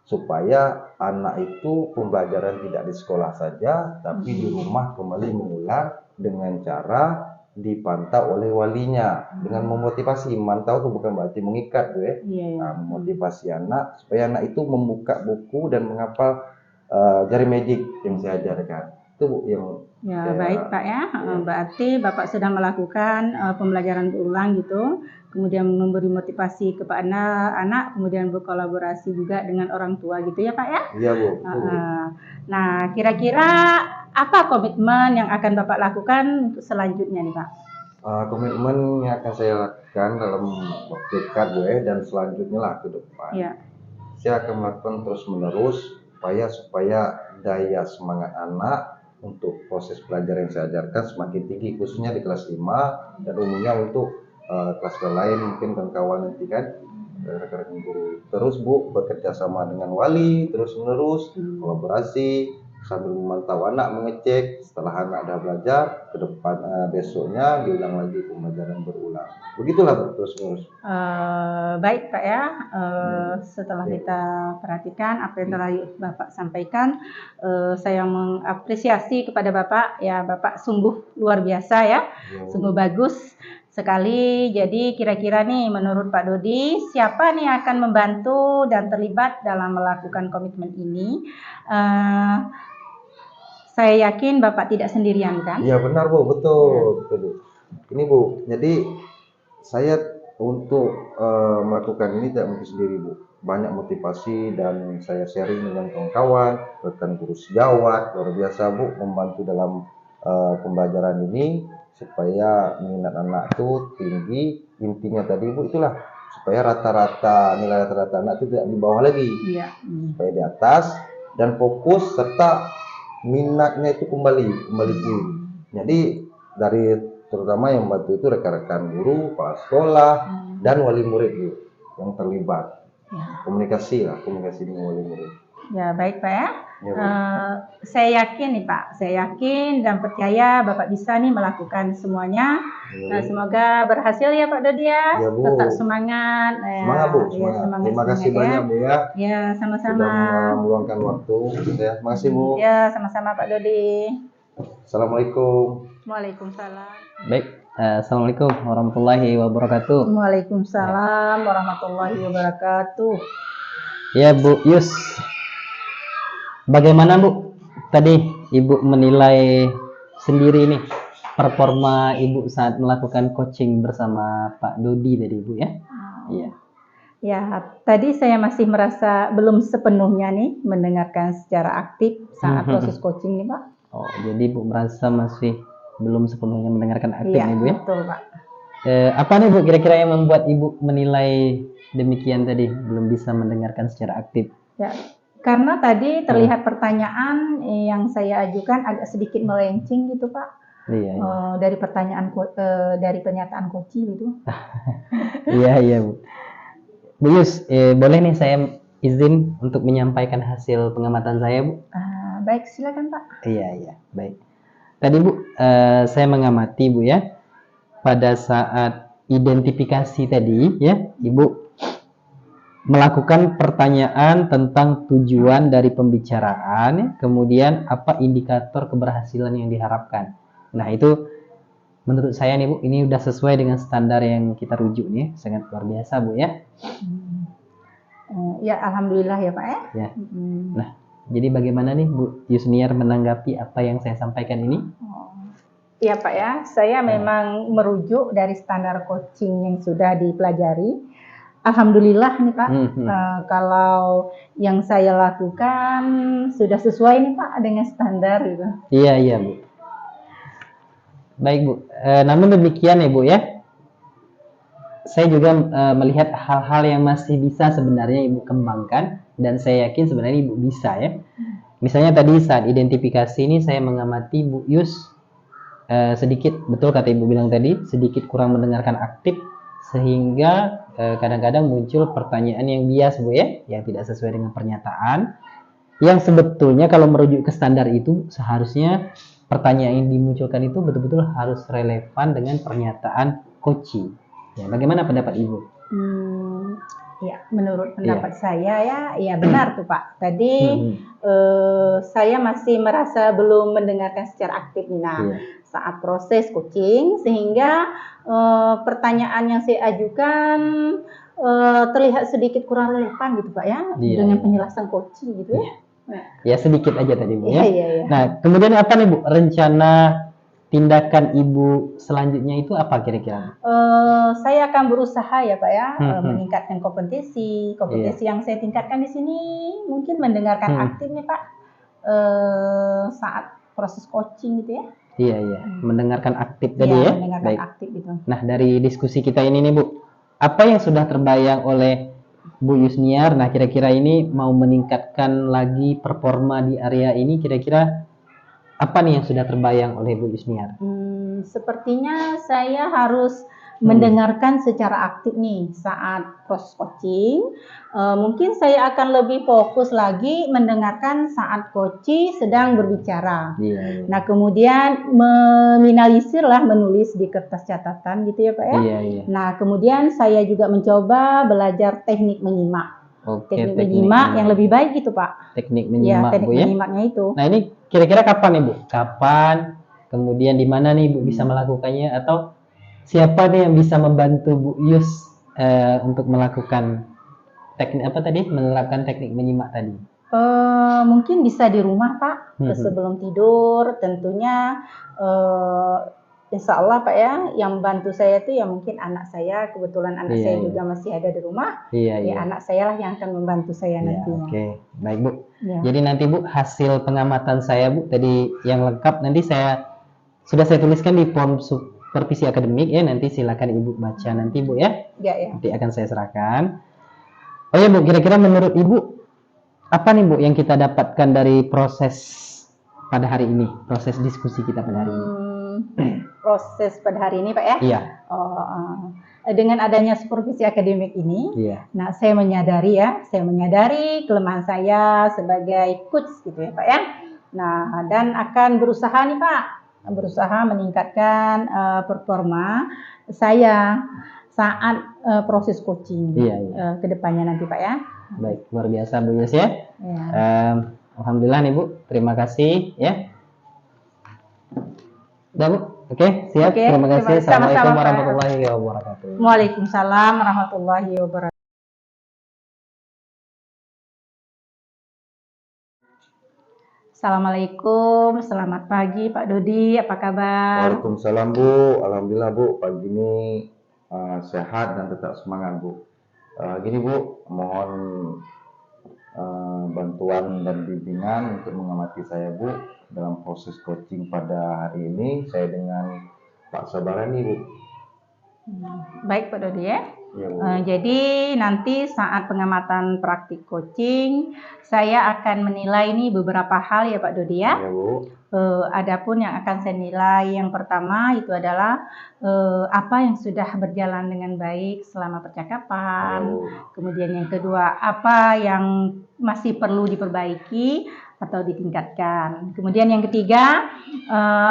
supaya anak itu pembelajaran tidak di sekolah saja, tapi di rumah kembali mengulang dengan cara dipantau oleh walinya dengan memotivasi. Memantau itu bukan berarti mengikat Bu ya. Memotivasi anak supaya anak itu membuka buku dan menghafal jari magic yang saya ajarkan. Itu Bu yang baik Pak ya. Berarti Bapak sudah melakukan pembelajaran berulang gitu, kemudian memberi motivasi kepada anak, kemudian berkolaborasi juga dengan orang tua gitu ya Pak ya? Iya Bu. Nah kira-kira apa komitmen yang akan Bapak lakukan untuk selanjutnya nih Pak? Komitmen yang akan saya lakukan dalam waktu dekat Bu dan selanjutnya lah ke depan. Saya akan melakukan terus-menerus supaya daya semangat anak untuk proses belajar yang saya ajarkan semakin tinggi, khususnya di kelas 5 dan umumnya untuk kelas lain mungkin kawan-kawan nanti kan rekan-rekan guru. Terus Bu bekerja sama dengan wali terus-menerus kolaborasi sambil memantau anak, mengecek setelah anak dah belajar ke depan besoknya diulang lagi pembelajaran berulang. Begitulah Bu terus-menerus. Baik Pak ya, setelah kita perhatikan apa yang tadi Bapak sampaikan, saya mengapresiasi kepada Bapak ya, Bapak sungguh luar biasa ya, sungguh bagus. sekali. Jadi kira-kira nih menurut Pak Dodi, siapa nih akan membantu dan terlibat dalam melakukan komitmen ini? Saya yakin Bapak tidak sendirian kan? Iya benar Bu, betul, betul Bu. Ini Bu, jadi saya untuk melakukan ini tidak mungkin sendiri Bu. Banyak motivasi dan saya sharing dengan kawan-kawan, rekan guru sejawat, luar biasa Bu, membantu dalam pembelajaran ini supaya minat anak itu tinggi. Intinya tadi Bu itulah supaya nilai rata-rata anak itu tidak di bawah lagi, supaya di atas dan fokus serta minatnya itu kembali pulih. Jadi dari terutama yang membantu itu rekan-rekan guru, kepala sekolah, dan wali murid Bu yang terlibat. Komunikasi dengan wali murid. Ya baik Pak ya. Saya yakin nih Pak, saya yakin dan percaya Bapak bisa nih melakukan semuanya. Nah, semoga berhasil ya Pak Dodi ya. Ya, Bu. Tetap semangat. Semangat Bu, semangat. Semangat, Terima kasih semangat, banyak Bu ya. Ya sama-sama. Sudah meluangkan waktu. Ya, makasih Bu. Ya sama-sama Pak Dodi. Assalamualaikum. Waalaikumsalam. Baik, assalamualaikum warahmatullahi wabarakatuh. Waalaikumsalam warahmatullahi wabarakatuh. Ya Bu Yus, bagaimana Bu tadi Ibu menilai sendiri nih performa Ibu saat melakukan coaching bersama Pak Dodi tadi Bu ya? Iya. Ya, tadi saya masih merasa belum sepenuhnya nih mendengarkan secara aktif saat proses coaching nih Pak. Oh, jadi Bu merasa masih belum sepenuhnya mendengarkan aktif Iya, nih Bu ya? betul Pak. Apa nih Bu kira-kira yang membuat Ibu menilai demikian tadi, belum bisa mendengarkan secara aktif? Ya, karena tadi terlihat pertanyaan yang saya ajukan agak sedikit melenceng gitu Pak. Iya. Dari pertanyaan dari pernyataan coaching gitu. Iya Bu. Bu Yus, boleh nih saya izin untuk menyampaikan hasil pengamatan saya Bu? Baik, silakan Pak. Iya, baik. Tadi Bu, saya mengamati Bu ya, pada saat identifikasi tadi ya, Ibu melakukan pertanyaan tentang tujuan dari pembicaraan, ya, kemudian apa indikator keberhasilan yang diharapkan. Nah itu menurut saya nih Bu, ini udah sesuai dengan standar yang kita rujuk nih, sangat luar biasa Bu ya. Ya alhamdulillah ya Pak ya. Ya. Nah jadi bagaimana nih Bu Yusniar menanggapi apa yang saya sampaikan ini? Ya Pak ya, saya memang merujuk dari standar coaching yang sudah dipelajari. Alhamdulillah nih Pak, kalau yang saya lakukan sudah sesuai nih Pak dengan standar gitu. Iya Bu. Baik Bu, namun demikian ya Bu ya, saya juga melihat hal-hal yang masih bisa sebenarnya Ibu kembangkan, dan saya yakin sebenarnya Ibu bisa ya. Misalnya tadi saat identifikasi ini saya mengamati Bu Yus sedikit, betul kata Ibu bilang tadi, sedikit kurang mendengarkan aktif, sehingga kadang-kadang muncul pertanyaan yang bias Bu ya, yang tidak sesuai dengan pernyataan, yang sebetulnya kalau merujuk ke standar itu seharusnya pertanyaan yang dimunculkan itu betul-betul harus relevan dengan pernyataan coaching. Ya, bagaimana pendapat Ibu? Ya, menurut pendapat saya ya benar tuh Pak. Tadi saya masih merasa belum mendengarkan secara aktif nih. Nah, saat proses coaching sehingga pertanyaan yang saya ajukan terlihat sedikit kurang relevan gitu Pak ya, dengan penjelasan coaching gitu ya. Ya sedikit aja tadi Bu ya. Iya. Nah kemudian apa nih Bu rencana tindakan Ibu selanjutnya itu apa kira-kira? Saya akan berusaha ya Pak ya, meningkatkan kompetensi yang saya tingkatkan di sini mungkin mendengarkan aktif nih Pak saat proses coaching gitu ya. Iya, mendengarkan aktif tadi ya. Mendengarkan aktif gitu. Nah dari diskusi kita ini nih Bu, apa yang sudah terbayang oleh Bu Yusniar? Nah kira-kira ini mau meningkatkan lagi performa di area ini, kira-kira apa nih yang sudah terbayang oleh Bu Yusniar? Sepertinya saya harus mendengarkan secara aktif nih saat proses coaching. Mungkin saya akan lebih fokus lagi mendengarkan saat coach sedang berbicara. Nah kemudian meminimalisir lah, menulis di kertas catatan gitu ya Pak ya. Nah kemudian saya juga mencoba belajar teknik menyimak. Teknik menyimak yang lebih baik gitu Pak. Teknik menyimak teknik Bu ya. menyimaknya itu. Nah ini kira-kira kapan nih Bu? Kapan? Kemudian di mana nih Bu bisa melakukannya? Atau siapa nih yang bisa membantu Bu Yus untuk melakukan teknik apa tadi? Menerapkan teknik menyimak tadi. Mungkin bisa di rumah Pak, Mhm. sebelum tidur tentunya insya Allah Pak ya, yang bantu saya itu ya mungkin anak saya, kebetulan anak Iya, saya iya. juga masih ada di rumah, Iya, ya iya. anak saya lah yang akan membantu saya Iya, nantinya. oke. Baik, Bu. Ya. Jadi nanti Bu, hasil pengamatan saya Bu tadi yang lengkap nanti sudah saya tuliskan di form supervisi akademik ya, nanti silakan Ibu baca nanti Bu ya. Ya, ya. Nanti akan saya serahkan. Oh ya Bu, kira-kira menurut Ibu apa nih Bu yang kita dapatkan dari proses pada hari ini, proses diskusi kita pada hari ini? Proses pada hari ini Pak ya? Iya. Dengan adanya supervisi akademik ini, Iya. nah saya menyadari kelemahan saya sebagai coach gitu ya Pak ya. Nah, dan akan berusaha nih Pak, meningkatkan performa saya saat proses coaching ke depannya nanti Pak ya. Baik, luar biasa Bu Yus ya. Alhamdulillah nih Bu, terima kasih ya. Udah Bu, oke, siap. Oke, terima kasih. sama-sama, Assalamualaikum Pak. warahmatullahi wabarakatuh. Waalaikumsalam warahmatullahi wabarakatuh. Assalamualaikum, selamat pagi Pak Dodi, apa kabar? Waalaikumsalam Bu, alhamdulillah Bu, pagi ini sehat dan tetap semangat Bu. Gini Bu, mohon bantuan dan bimbingan untuk mengamati saya Bu dalam proses coaching pada hari ini saya dengan Pak Sabarani Bu. Baik Pak Dodi ya. Ya, Bu. Jadi nanti saat pengamatan praktik coaching saya akan menilai ini beberapa hal ya Pak Dodi ya. Ya, Bu. Adapun yang akan saya nilai yang pertama itu adalah apa yang sudah berjalan dengan baik selama percakapan. Ya, Bu. Kemudian yang kedua, apa yang masih perlu diperbaiki atau ditingkatkan. Kemudian yang ketiga,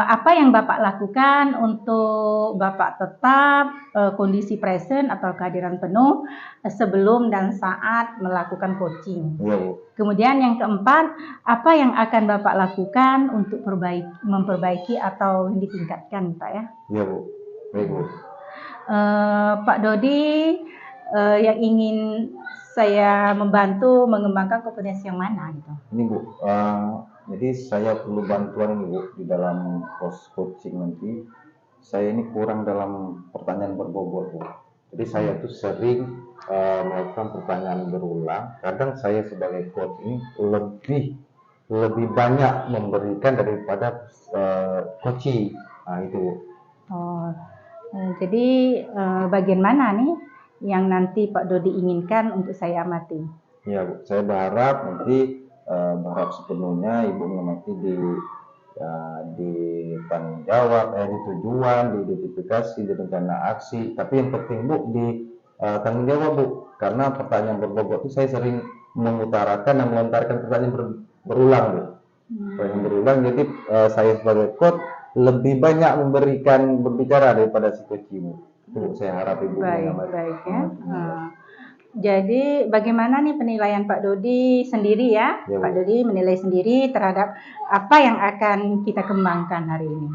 apa yang Bapak lakukan untuk Bapak tetap kondisi present atau kehadiran penuh sebelum dan saat melakukan coaching. Ya, Bu. Kemudian yang keempat, apa yang akan Bapak lakukan untuk memperbaiki atau ditingkatkan, Pak ya? Ya, Bu. Baik, Bu. Pak Dodi yang ingin saya membantu mengembangkan kompetensi yang mana gitu? Ini Bu, jadi saya perlu bantuan ini Bu di dalam proses coaching nanti. Saya ini kurang dalam pertanyaan berbobot Bu. Jadi saya tuh sering melakukan pertanyaan berulang. Kadang saya sebagai coach ini lebih banyak memberikan daripada coaching. Nah itu Bu. Jadi bagian mana nih yang nanti Pak Dodi inginkan untuk saya amati? Ya Bu, saya berharap nanti sepenuhnya Ibu mengamati di tanggung jawab, di tujuan, di identifikasi, di rencana aksi. Tapi yang penting Bu di tanggung jawab Bu, karena pertanyaan berbobot itu saya sering mengutarakan dan melontarkan pertanyaan berulang Bu. Pertanyaan berulang, jadi saya sebagai coach lebih banyak berbicara daripada si coach Bu. Itu saya harap Ibu mengamati. Baik ya. Jadi bagaimana nih penilaian Pak Dodi sendiri ya? Ya, Pak Dodi menilai sendiri terhadap apa yang akan kita kembangkan hari ini?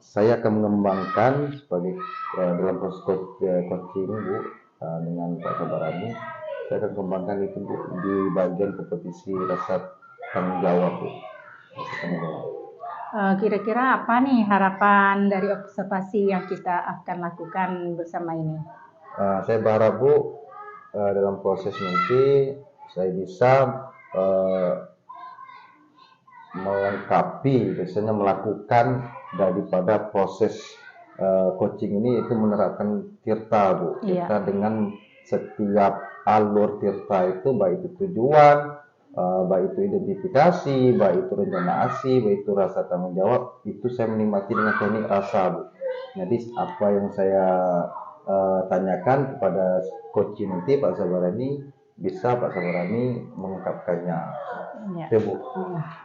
Saya akan mengembangkan sebagai dalam proses coaching Bu dengan Pak Sabarani. Saya akan kembangkan itu Bu di bagian kompetisi rasa tanggung jawab Bu. Kira-kira apa nih harapan dari observasi yang kita akan lakukan bersama ini? Saya berharap Bu dalam proses nanti saya bisa melengkapi, biasanya melakukan daripada proses coaching ini itu menerapkan tirta Bu. Tirta dengan setiap alur tirta itu baik itu tujuan, baik itu identifikasi, baik itu rencana aksi, baik itu rasa tanggung jawab, itu saya menikmati dengan teknik rasa Bu. Jadi apa yang saya tanyakan kepada coach nanti Pak Sabarani, bisa Pak Sabarani mengungkapkannya. Ya Bu.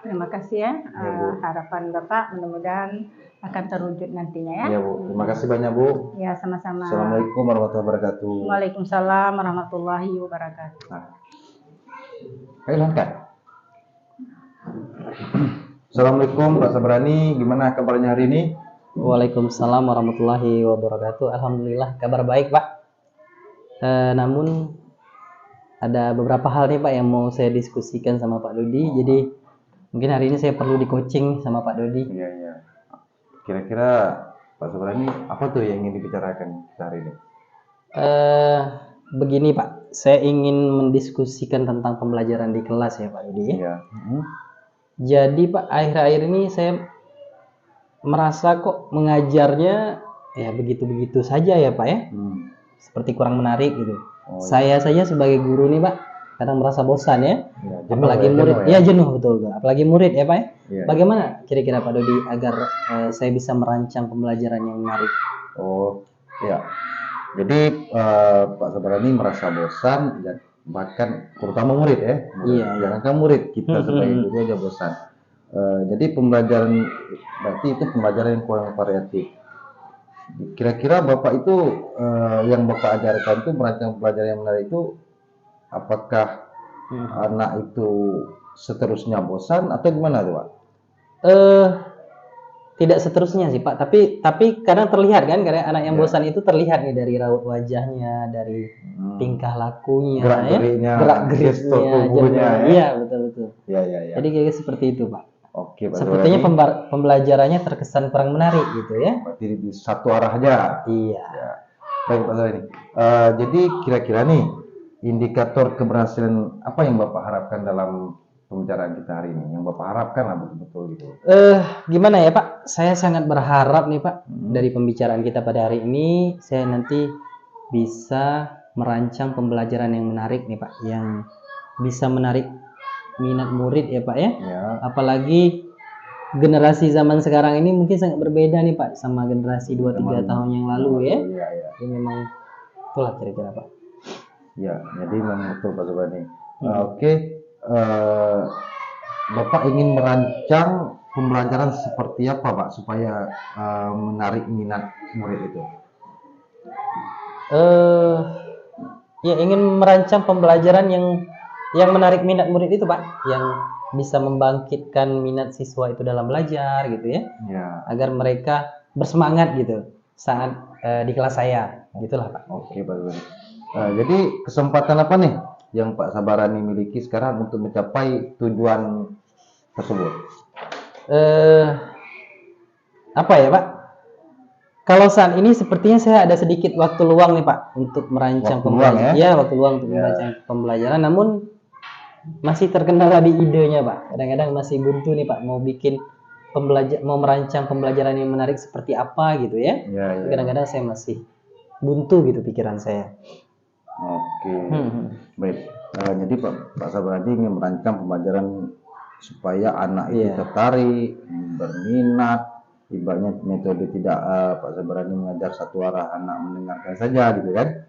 Terima kasih ya. Harapan Bapak mudah-mudahan akan terwujud nantinya ya. Ya Bu. Terima kasih banyak Bu. Ya sama-sama. Assalamualaikum warahmatullahi wabarakatuh. Waalaikumsalam warahmatullahi wabarakatuh. Ayo langkah. Assalamualaikum Pak Sabarani, gimana kabarnya hari ini? Waalaikumsalam warahmatullahi wabarakatuh. Alhamdulillah kabar baik Pak. Namun ada beberapa hal nih Pak yang mau saya diskusikan sama Pak Dodi. Jadi mungkin hari ini saya perlu di coaching sama Pak Dodi. Iya, iya. Kira-kira Pak Sabarani apa tuh yang ingin dibicarakan kita hari ini? Begini Pak, saya ingin mendiskusikan tentang pembelajaran di kelas ya Pak Dodi. Iya. Jadi Pak, akhir-akhir ini saya merasa kok mengajarnya ya begitu-begitu saja ya Pak ya. Seperti kurang menarik gitu. Oh, Saya saja sebagai guru nih Pak, kadang merasa bosan ya. iya. Apalagi murid, jenuh ya. ya jenuh betul. Apalagi murid ya Pak ya. Iya. Bagaimana kira-kira Pak Dodi agar saya bisa merancang pembelajaran yang menarik? Oh, iya. Jadi Pak Sabarani merasa bosan, bahkan terutama murid ya. Iya. Jangankan murid, kita sebagai guru aja bosan. Jadi pembelajaran berarti itu pembelajaran yang kurang variatif. Kira-kira Bapak itu yang Bapak ajarkan itu merancang pembelajaran yang menarik itu, apakah anak itu seterusnya bosan atau gimana tuh Pak? Tidak seterusnya sih Pak, tapi kadang terlihat kan, kadang anak yang bosan itu terlihat nih dari raut wajahnya, dari tingkah lakunya, Gerak-geriknya, gerak-geriknya, gestur tubuhnya, ya. Iya betul. Iya, iya, iya. Jadi kayak seperti itu Pak. Oke, Pak Sepertinya Sabarani. pembelajarannya terkesan kurang menarik gitu ya. Berarti di satu arah aja. Iya. Ya. Baik Pak Sabarani. Jadi kira-kira nih indikator keberhasilan apa yang Bapak harapkan dalam pembicaraan kita hari ini? Yang Bapak harapkan lah betul-betul gitu. Gimana ya Pak? Saya sangat berharap nih Pak, dari pembicaraan kita pada hari ini, saya nanti bisa merancang pembelajaran yang menarik nih Pak, yang bisa menarik minat murid ya Pak ya. Ya. Apalagi generasi zaman sekarang ini mungkin sangat berbeda nih Pak sama generasi 2-3 tahun yang lalu ya. Iya, iya. Jadi memang itulah kira-kira Pak. Ya, jadi memang betul Pak Sabarani. Oke, Bapak ingin merancang pembelajaran seperti apa Pak supaya menarik minat murid itu? Ya ingin merancang pembelajaran yang menarik minat murid itu Pak, yang bisa membangkitkan minat siswa itu dalam belajar gitu ya, Ya. agar mereka bersemangat gitu saat di kelas saya, gitulah Pak. Oke Pak Sabarani. Jadi kesempatan apa nih yang Pak Sabarani miliki sekarang untuk mencapai tujuan tersebut? Apa ya Pak? Kalau saat ini sepertinya saya ada sedikit waktu luang nih Pak untuk merancang Waktu luang, pembelajaran. ya? Ya, waktu luang untuk merancang pembelajaran, namun masih terkendala di idenya Pak. Kadang-kadang masih buntu nih Pak, mau merancang pembelajaran yang menarik seperti apa gitu ya. Ya, ya. Kadang-kadang saya masih buntu gitu pikiran saya. Oke, baik. Jadi Pak Sabarani ingin merancang pembelajaran supaya anak itu Iya. tertarik, berminat. Ibaratnya metode tidak Pak Sabarani mengajar satu arah, anak mendengarkan saja gitu kan.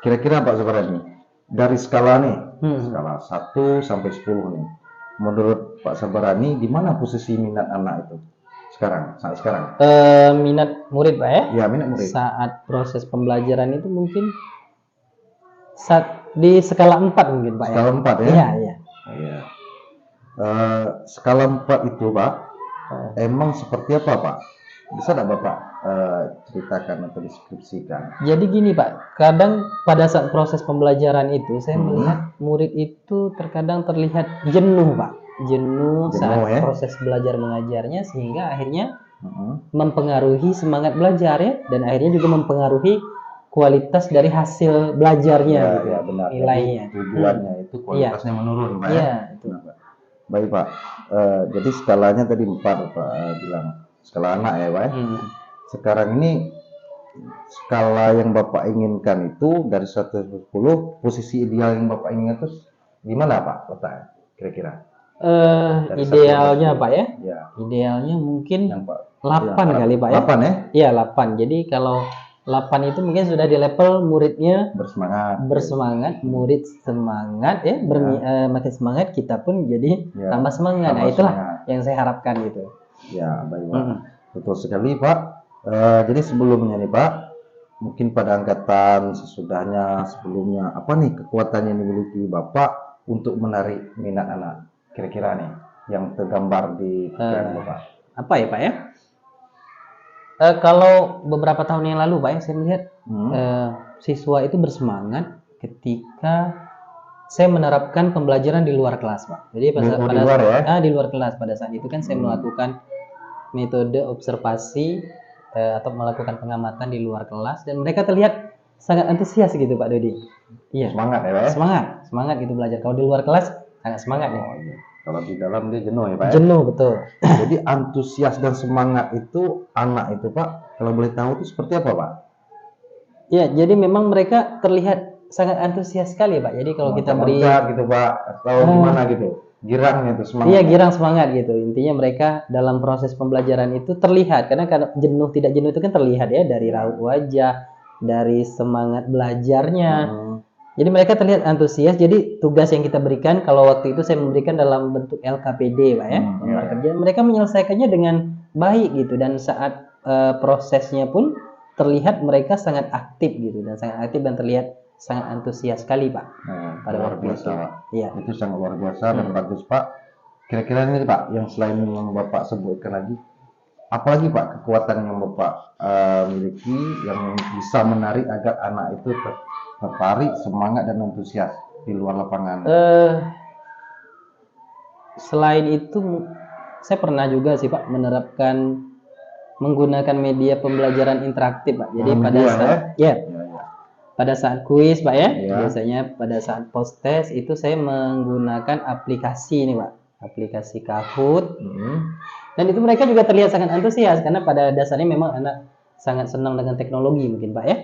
Kira-kira Pak Sabarani dari skala nih, skala 1 sampai 10 nih. Menurut Pak Sabarani di mana posisi minat anak itu saat sekarang? Minat murid Pak ya? Ya, minat murid. Saat proses pembelajaran itu mungkin di skala 4 mungkin Pak ya. Skala 4 ya? Iya, iya. Iya. Skala 4 itu Pak, emang seperti apa Pak? Bisa tidak Bapak ceritakan atau deskripsikan? Jadi gini Pak, kadang pada saat proses pembelajaran itu saya melihat murid itu terkadang terlihat jenuh Pak. Jenuh saat ya? proses belajar mengajarnya, sehingga akhirnya mempengaruhi semangat belajar ya, dan akhirnya juga mempengaruhi kualitas dari hasil belajarnya Ya, gitu. ya benar. Nilainya. Jadi, tujuannya itu kualitasnya menurun Pak ya? Iya, itu. Benar, Pak. Baik Pak, jadi skalanya tadi 4 Pak bilang, skala anak ya Pak ya? Sekarang ini skala yang Bapak inginkan itu dari 1 sampai 10, posisi ideal yang Bapak inginkan itu di mana Pak letaknya kira-kira? Dari Idealnya 1 sampai 10. Pak ya? Ya. Idealnya mungkin Yang Pak 8 kali Pak ya? 8 ya? Iya 8. Jadi kalau 8 itu mungkin sudah di level muridnya bersemangat, murid semangat ya, makin semangat, kita pun jadi tambah semangat. Nah, itulah yang saya harapkan gitu. Ya, baik Pak. Betul sekali Pak. Jadi sebelumnya nih Pak, mungkin pada angkatan sesudahnya, sebelumnya, apa nih kekuatan yang dimiliki Bapak untuk menarik minat anak? Kira-kira nih yang tergambar di pikiran Bapak. Apa ya Pak ya? Kalau beberapa tahun yang lalu Pak ya, saya melihat Hmm. siswa itu bersemangat ketika saya menerapkan pembelajaran di luar kelas Pak. Jadi Di luar ya? di luar kelas pada saat itu kan saya melakukan metode observasi atau melakukan pengamatan di luar kelas dan mereka terlihat sangat antusias gitu Pak Dodi. Iya. Semangat ya, Pak ya? Semangat gitu belajar. Kalau di luar kelas sangat semangat nih. Oh, iya. Kalau di dalam dia jenuh ya, Pak ya? Jenuh betul. Jadi antusias dan semangat itu anak itu, Pak, kalau boleh tahu itu seperti apa, Pak? Ya, jadi memang mereka terlihat sangat antusias sekali Pak. Jadi kalau kita beri Loncat gitu, Pak, atau gimana gitu? Girangnya itu semangat. iya girang semangat gitu. Intinya mereka dalam proses pembelajaran itu terlihat karena jenuh tidak jenuh itu kan terlihat ya dari raut wajah, dari semangat belajarnya. Jadi mereka terlihat antusias. Jadi tugas yang kita berikan kalau waktu itu saya memberikan dalam bentuk LKPD Pak ya. Lamar kerja. Mereka menyelesaikannya dengan baik gitu dan saat prosesnya pun terlihat mereka sangat aktif gitu dan sangat aktif dan terlihat sangat antusias sekali Pak. Pada luar biasa, Pak. Iya. Itu sangat luar biasa dan bagus, Pak. Kira-kira ini, Pak, yang selain yang Bapak sebutkan lagi, apalagi Pak kekuatan yang Bapak miliki yang bisa menarik agar anak itu tertarik, semangat dan antusias di luar lapangan? Selain itu, saya pernah juga sih Pak menerapkan menggunakan media pembelajaran interaktif Pak. Jadi pada saat pada saat kuis Pak ya, biasanya pada saat post test itu saya menggunakan aplikasi ini Pak, aplikasi Kahoot. Dan itu mereka juga terlihat sangat antusias karena pada dasarnya memang anak sangat senang dengan teknologi mungkin Pak ya.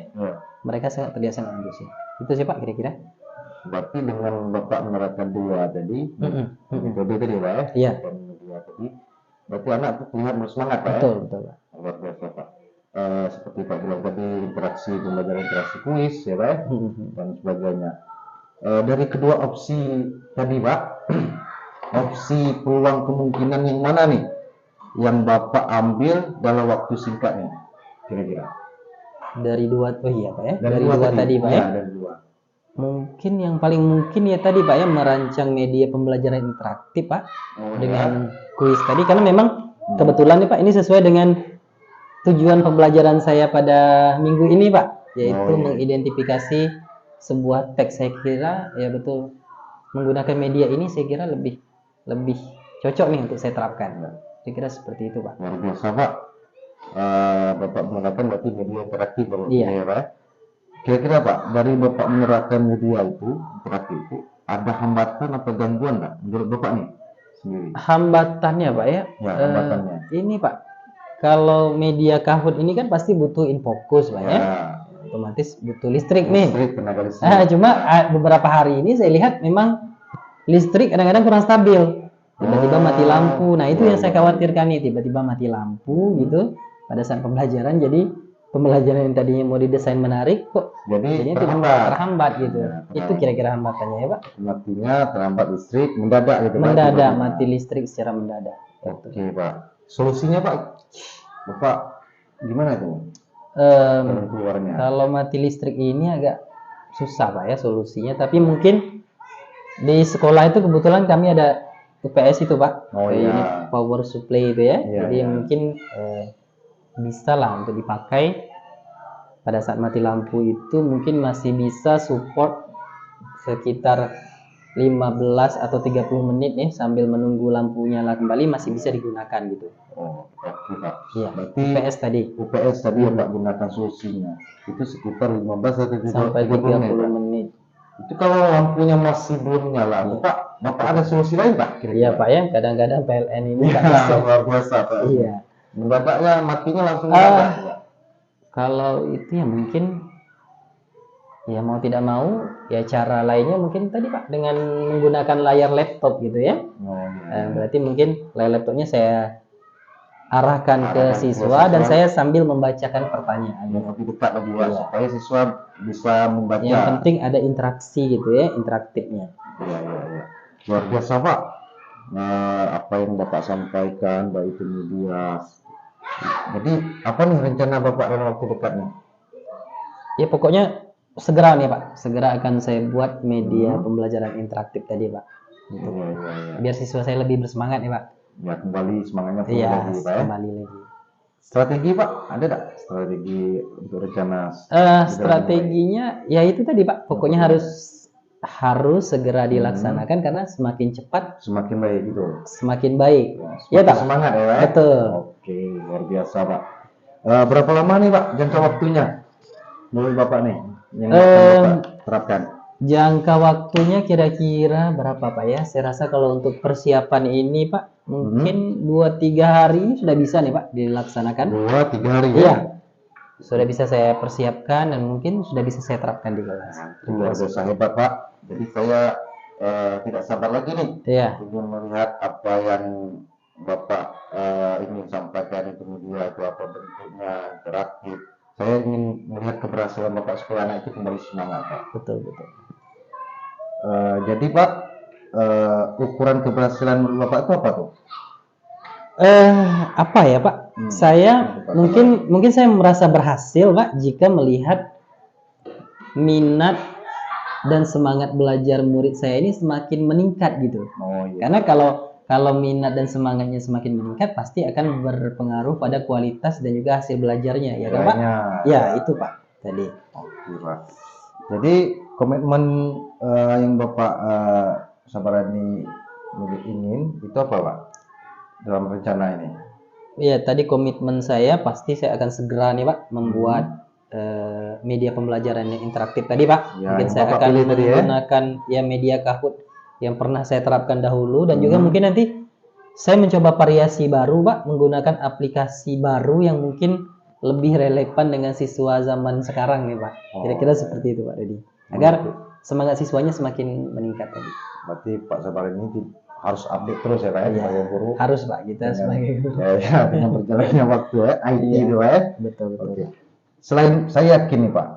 Mereka sangat terlihat sangat antusias. Itu sih Pak kira-kira. Berarti dengan Bapak menerapkan dua tadi, metode tadi Pak ya? Iya. Dua tadi, berarti anak terlihat bersemangat Pak ya? Betul Pak. Luar biasa Pak. Seperti Pak bilang tadi, interaksi, pembelajaran interaksi kuis ya Pak ya? Dan sebagainya. Dari kedua opsi tadi Pak, opsi peluang kemungkinan yang mana nih yang Bapak ambil dalam waktu singkatnya kira-kira? Dari dua, oh iya Pak ya, dari dua tadi Pak ya. Dari dua. Mungkin yang paling mungkin ya tadi Pak ya merancang media pembelajaran interaktif Pak dengan kuis tadi karena memang kebetulan nih Pak ini sesuai dengan tujuan pembelajaran saya pada minggu ini Pak, yaitu mengidentifikasi sebuah teks. Saya kira ya betul menggunakan media ini saya kira lebih cocok nih untuk saya terapkan. Saya kira seperti itu Pak. Luar biasa Pak. Bapak menggunakan berarti media interaktif ya Pak. Kira-kira Pak, dari Bapak menerapkan media itu interaktif itu ada hambatan atau gangguan Pak menurut Bapak nih sendiri? Hambatannya Pak ya? Hambatannya. Ini Pak, kalau media Kahoot ini kan pasti butuh infocus Pak ya. Otomatis butuh listrik nih. Tenaga listrik. Cuma beberapa hari ini saya lihat memang listrik kadang-kadang kurang stabil. Tiba-tiba mati lampu. Nah itu yang saya khawatirkan nih, tiba-tiba mati lampu gitu pada saat pembelajaran. Jadi pembelajaran yang tadinya mau didesain menarik kok jadi terhambat gitu. Itu kira-kira hambatannya ya Pak. Matinya terhambat listrik mendadak gitu Pak. Mendadak mati listrik secara mendadak. Oke Pak. Solusinya Pak, Bapak gimana itu? Keluarnya. Kalau mati listrik ini agak susah Pak ya solusinya. Tapi mungkin di sekolah itu kebetulan kami ada UPS itu Pak. Unit power supply itu ya. Jadi mungkin bisa lah untuk dipakai pada saat mati lampu itu mungkin masih bisa support sekitar 15 atau 30 menit nih sambil menunggu lampu nyala kembali masih bisa digunakan gitu. Oke Pak. Iya. Berarti UPS tadi yang Pak gunakan solusinya itu sekitar 15 atau 30 menit. Itu kalau lampunya masih belum nyala, Bapak ada solusi lain Pak? Iya Pak ya, kadang-kadang PLN ini tak bisa. Luar biasa Pak. Iya. Mendadaknya matinya langsung mendadak. Kalau itu ya mungkin ya mau tidak mau ya cara lainnya mungkin tadi Pak dengan menggunakan layar laptop gitu ya. Berarti mungkin layar laptopnya saya arahkan ke siswa dan saya sambil membacakan pertanyaan. Lebih dekat lagi supaya siswa bisa membaca. Yang penting ada interaksi gitu ya, interaktifnya. Iya. Luar biasa Pak. Apa yang Bapak sampaikan baik itu media. Jadi apa nih rencana Bapak dalam waktu dekat nih? Ya pokoknya segera nih Pak, segera akan saya buat media pembelajaran interaktif tadi Pak. Biar siswa saya lebih bersemangat nih Pak. Ya kembali semangatnya lagi Pak ya. Kembali lagi. Strategi Pak, ada nggak strategi untuk rencana Strateginya ya itu tadi Pak, pokoknya harus segera dilaksanakan karena semakin cepat semakin baik gitu? semakin baik. Ya, Ya Pak, semangat ya Pak. betul. Oke, luar biasa Pak. Berapa lama nih Pak jangka waktunya menurut Bapak nih yang akan Bapak terapkan? Jangka waktunya kira-kira berapa Pak ya? Saya rasa kalau untuk persiapan ini Pak, mungkin 2-3 hari sudah bisa nih Pak dilaksanakan. 2-3 hari ya? Iya, sudah bisa saya persiapkan dan mungkin sudah bisa saya terapkan di kelas. Luar biasa hebat Pak. Jadi saya tidak sabar lagi nih. Iya. Ingin melihat apa yang Bapak ingin sampaikan itu media atau apa bentuknya interaktif. Saya ingin melihat keberhasilan Bapak sekolah anak itu kembali semangat Pak. Betul. Jadi Pak, ukuran keberhasilan menurut Bapak itu apa tuh? Apa ya Pak? Saya mungkin saya merasa berhasil Pak jika melihat minat dan semangat belajar murid saya ini semakin meningkat gitu. Oh, iya. Karena kalau minat dan semangatnya semakin meningkat pasti akan berpengaruh pada kualitas dan juga hasil belajarnya ya kan Pak? Ya itu Pak tadi. Oke Pak. Jadi komitmen yang Bapak Sabarani ingin itu apa Pak dalam rencana ini? Iya tadi komitmen saya pasti saya akan segera nih Pak membuat media pembelajaran yang interaktif tadi Pak. Ya, mungkin saya akan menggunakan ya media Kahoot yang pernah saya terapkan dahulu dan juga mungkin nanti saya mencoba variasi baru Pak menggunakan aplikasi baru yang mungkin lebih relevan dengan siswa zaman sekarang nih Pak. Kira-kira seperti itu Pak Dedi. Agar semangat siswanya semakin meningkat tadi. Berarti Pak Sabarani ini harus update terus ya Pak ya, sebagai guru. Harus Pak kita sebagai guru. Ya, dengan berjalannya waktu ya, IT itu ya. Betul. Selain saya yakin nih Pak,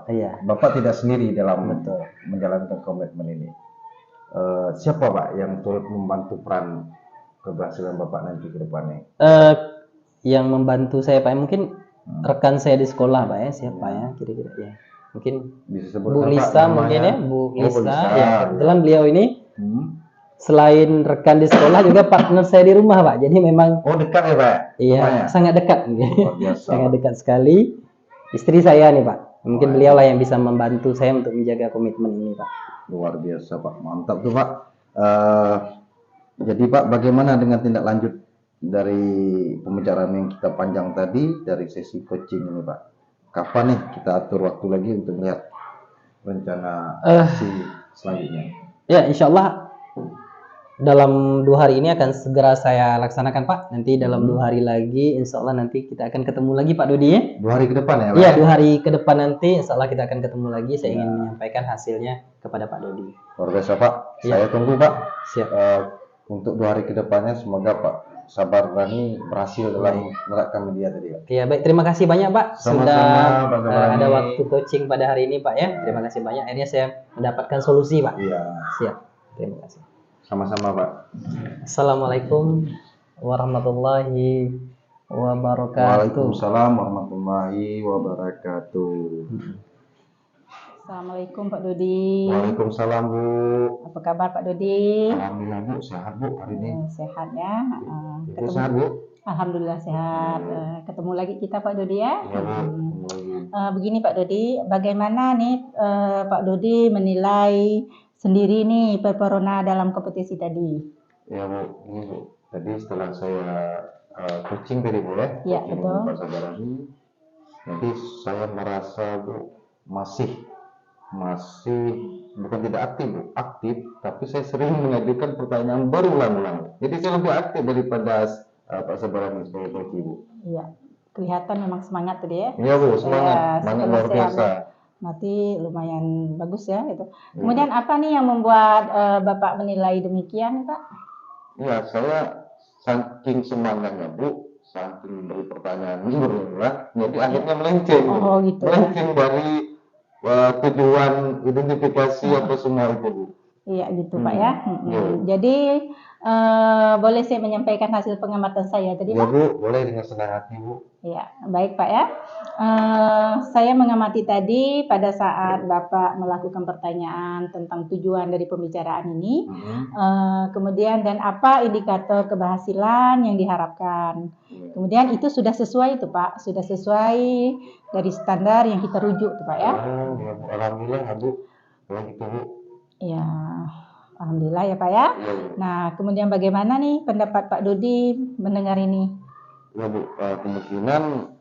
Bapak tidak sendiri dalam menjalankan komitmen ini. Siapa Pak yang turut membantu peran keberhasilan Bapak nanti ke depannya? Yang membantu saya Pak mungkin rekan saya di sekolah Pak ya, siapa ya kira-kira ya. Mungkin bisa sebut Bu Lisa mungkin ya, Bu Lisa. Ya, kebetulan beliau ini selain rekan di sekolah juga partner saya di rumah Pak. Jadi memang dekat ya Pak? Iya, sangat dekat. Sangat dekat sekali. Istri saya nih Pak. Mungkin beliau lah yang bisa membantu saya untuk menjaga komitmen ini Pak. Luar biasa Pak, mantap tuh Pak. Jadi Pak, bagaimana dengan tindak lanjut dari pembicaraan yang kita panjang tadi dari sesi coaching ini Pak? Kapan nih kita atur waktu lagi untuk melihat rencana sesi selanjutnya? Ya, insya Allah dalam 2 hari ini akan segera saya laksanakan Pak. Nanti dalam 2 hari lagi, insya Allah nanti kita akan ketemu lagi Pak Dodi ya. 2 hari ke depan ya Pak? Iya, 2 hari ke depan nanti, insya Allah kita akan ketemu lagi. Saya ingin menyampaikan hasilnya kepada Pak Dodi. Luar biasa Pak. Saya tunggu Pak. Siap. Untuk 2 hari ke depannya semoga Pak Sabarani berhasil dalam menerapkan media tadi Pak. Iya baik, terima kasih banyak Pak. Sama-sama, sudah ada waktu coaching pada hari ini Pak ya. Terima kasih banyak. Akhirnya saya mendapatkan solusi Pak. Iya. Siap. Terima kasih. Sama-sama Pak. Assalamualaikum warahmatullahi wabarakatuh. Waalaikumsalam warahmatullahi wabarakatuh. Assalamualaikum Pak Dodi. Waalaikumsalam Bu. Apa kabar Pak Dodi? Alhamdulillah Bu, sehat Bu hari ini. Sehat ya. Ibu sehat Bu? Alhamdulillah sehat. Ketemu lagi kita Pak Dodi ya. Iya Bu. Begini Pak Dodi, bagaimana nih Pak Dodi menilai sendiri nih Peperona dalam kompetisi tadi? Ya Bu, ini Bu. Tadi setelah saya coaching tadi Bu ya. Iya betul. Pak Sabarani, nanti saya merasa Bu masih bukan tidak aktif Bu, aktif, tapi saya sering mengajukan pertanyaan berulang-ulang. Jadi saya lebih aktif daripada Pak Sabarani sebagai coach Bu. Iya, kelihatan memang semangat tadi ya. Iya Bu, semangat luar biasa. Nanti lumayan bagus ya itu. Kemudian apa nih yang membuat Bapak menilai demikian Pak? Iya, saya saking semangatnya Bu, saking dari pertanyaan berulang, jadi akhirnya melenceng. Oh gitu. Melenceng dari tujuan identifikasi apa semua itu Bu. Iya gitu Pak ya. Jadi boleh saya menyampaikan hasil pengamatan saya tadi Ya Pak? Bu, boleh dengan senang hati Bu. Iya, baik Pak ya. Saya mengamati tadi pada saat Bapak melakukan pertanyaan tentang tujuan dari pembicaraan ini, kemudian dan apa indikator keberhasilan yang diharapkan. Kemudian itu sudah sesuai itu Pak, sudah sesuai dari standar yang kita rujuk tuh Pak ya. Alhamdulillah Bu, kalau gitu Bu. Ya, alhamdulillah ya Pak ya. Nah, kemudian bagaimana nih pendapat Pak Dodi mendengar ini? Ya Bu, kemungkinan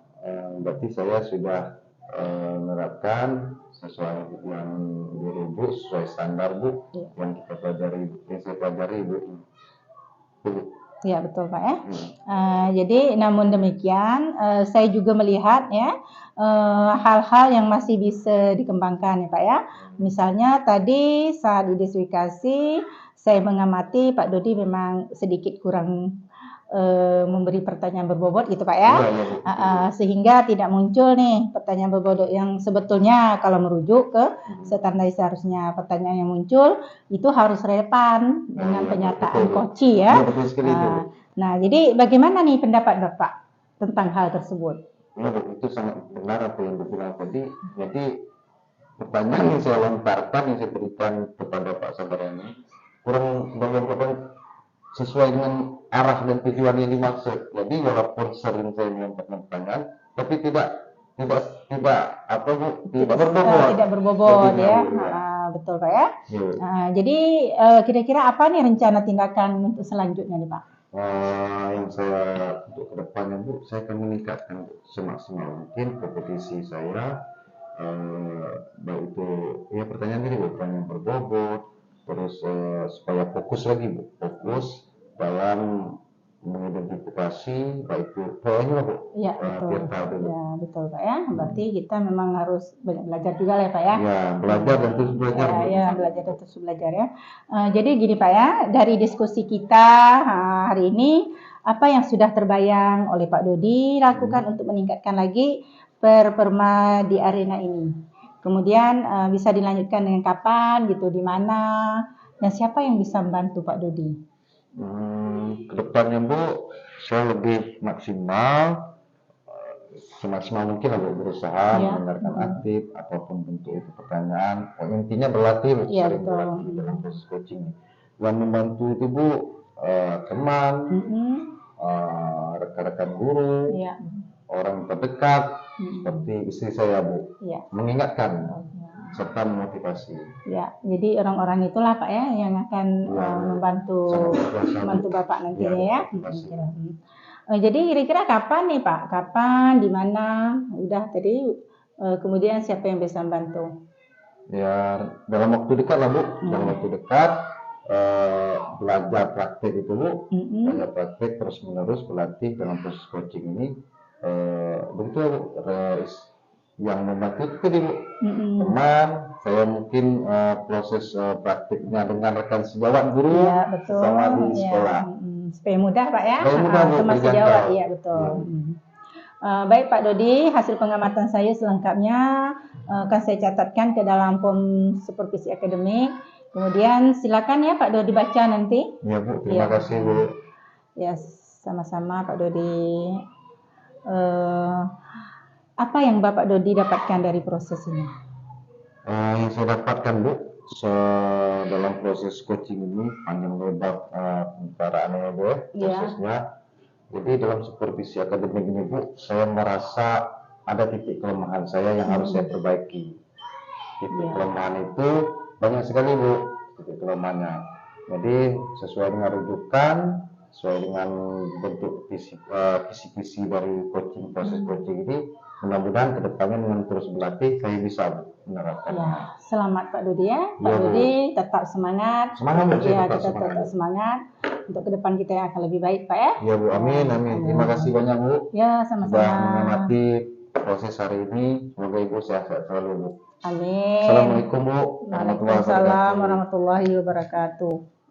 berarti saya sudah menerapkan sesuai yang guru Bu, sesuai standar Bu, yang kita pelajari, yang saya pelajari Bu. Ya betul Pak ya. Jadi namun demikian saya juga melihat ya hal-hal yang masih bisa dikembangkan ya Pak ya. Misalnya tadi saat identifikasi saya mengamati Pak Dodi memang sedikit kurang memberi pertanyaan berbobot gitu Pak ya. Sehingga tidak muncul nih pertanyaan berbobot yang sebetulnya kalau merujuk ke standar seharusnya pertanyaan yang muncul itu harus relevan dengan penyataan koci ya. Nah, jadi bagaimana nih pendapat Bapak tentang hal tersebut? Ya, itu sangat benar apa yang dibilang tadi. Jadi pertanyaan yang saya lontarkan, yang saya berikan kepada Pak Sabarani kurang banyak sesuai dengan arah dan tujuan yang dimaksud. Jadi walaupun sering saya melontarkan pertanyaan, tapi tidak berbobot. Tidak berbobot ya. Betul Pak ya. Jadi kira-kira apa nih rencana tindakan untuk selanjutnya nih Pak? Yang saya untuk kedepannya Bu, saya akan meningkatkan semaksimal mungkin kompetisi saya, baik itu ya pertanyaan ini Bu, pertanyaan berbobot, terus supaya fokus lagi Bu, fokus dalam mengidentifikasi baik itu poinnya Bu. Iya betul. Ya betul Pak ya. Berarti kita memang harus banyak belajar juga lah ya Pak ya. Ya belajar dan terus belajar. Ya belajar dan terus belajar ya. Jadi gini Pak ya, dari diskusi kita hari ini apa yang sudah terbayang oleh Pak Dodi lakukan untuk meningkatkan lagi performa di arena ini. Kemudian bisa dilanjutkan dengan kapan gitu, di mana dan siapa yang bisa membantu Pak Dodi? Kedepannya Bu, saya lebih maksimal, semaksimal mungkin lah Bu, berusaha mendengarkan aktif apapun bentuk itu pertanyaan. Intinya berlatih, sering berlatih dalam proses coaching. Yang membantu itu Bu, teman, rekan-rekan guru, orang terdekat, seperti istri saya Bu, mengingatkan serta memotivasi. Ya, jadi orang-orang itulah Pak ya yang akan membantu Bapak nantinya ya. Jadi kira-kira kapan nih Pak? Kapan, di mana? Udah tadi kemudian siapa yang bisa membantu? Ya, dalam waktu dekat lah Bu, dalam waktu dekat belajar praktek itu Bu, belajar praktek terus menerus berlatih dalam proses coaching ini. Begitu yang membantu itu Bu, teman saya mungkin proses praktiknya dengan rekan sejawat guru sama di sekolah. Supaya mudah Pak ya, teman sejawat, iya betul. Baik Pak Dodi, hasil pengamatan saya selengkapnya akan saya catatkan ke dalam form supervisi akademik. Kemudian silakan ya Pak Dodi baca nanti. Ya Bu, terima kasih Bu. Ya sama-sama Pak Dodi. Apa yang Bapak Dodi dapatkan dari proses ini? Yang saya dapatkan Bu, dalam proses coaching ini panjang lebar pembicaraannya Bu, prosesnya. Jadi dalam supervisi akademik ini Bu, saya merasa ada titik kelemahan saya yang harus saya perbaiki. Titik kelemahan itu banyak sekali Bu, titik kelemahannya. Jadi sesuai dengan rujukan, sesuai dengan bentuk visi-visi dari coaching, proses coaching ini, mudah-mudahan kedepannya dengan terus berlatih saya bisa menerapkan. Ya, selamat Pak Dodi ya. Pak Dodi tetap semangat. Semangat Bu, ya, kita tetap semangat. Untuk ke depan kita yang akan lebih baik Pak ya. Ya Bu, amin, amin. Terima kasih banyak Bu. Ya, sama-sama. Sudah mengamati proses hari ini. Semoga Ibu sehat-sehat selalu Bu. Amin. Assalamualaikum Bu. Waalaikumsalam warahmatullahi wabarakatuh.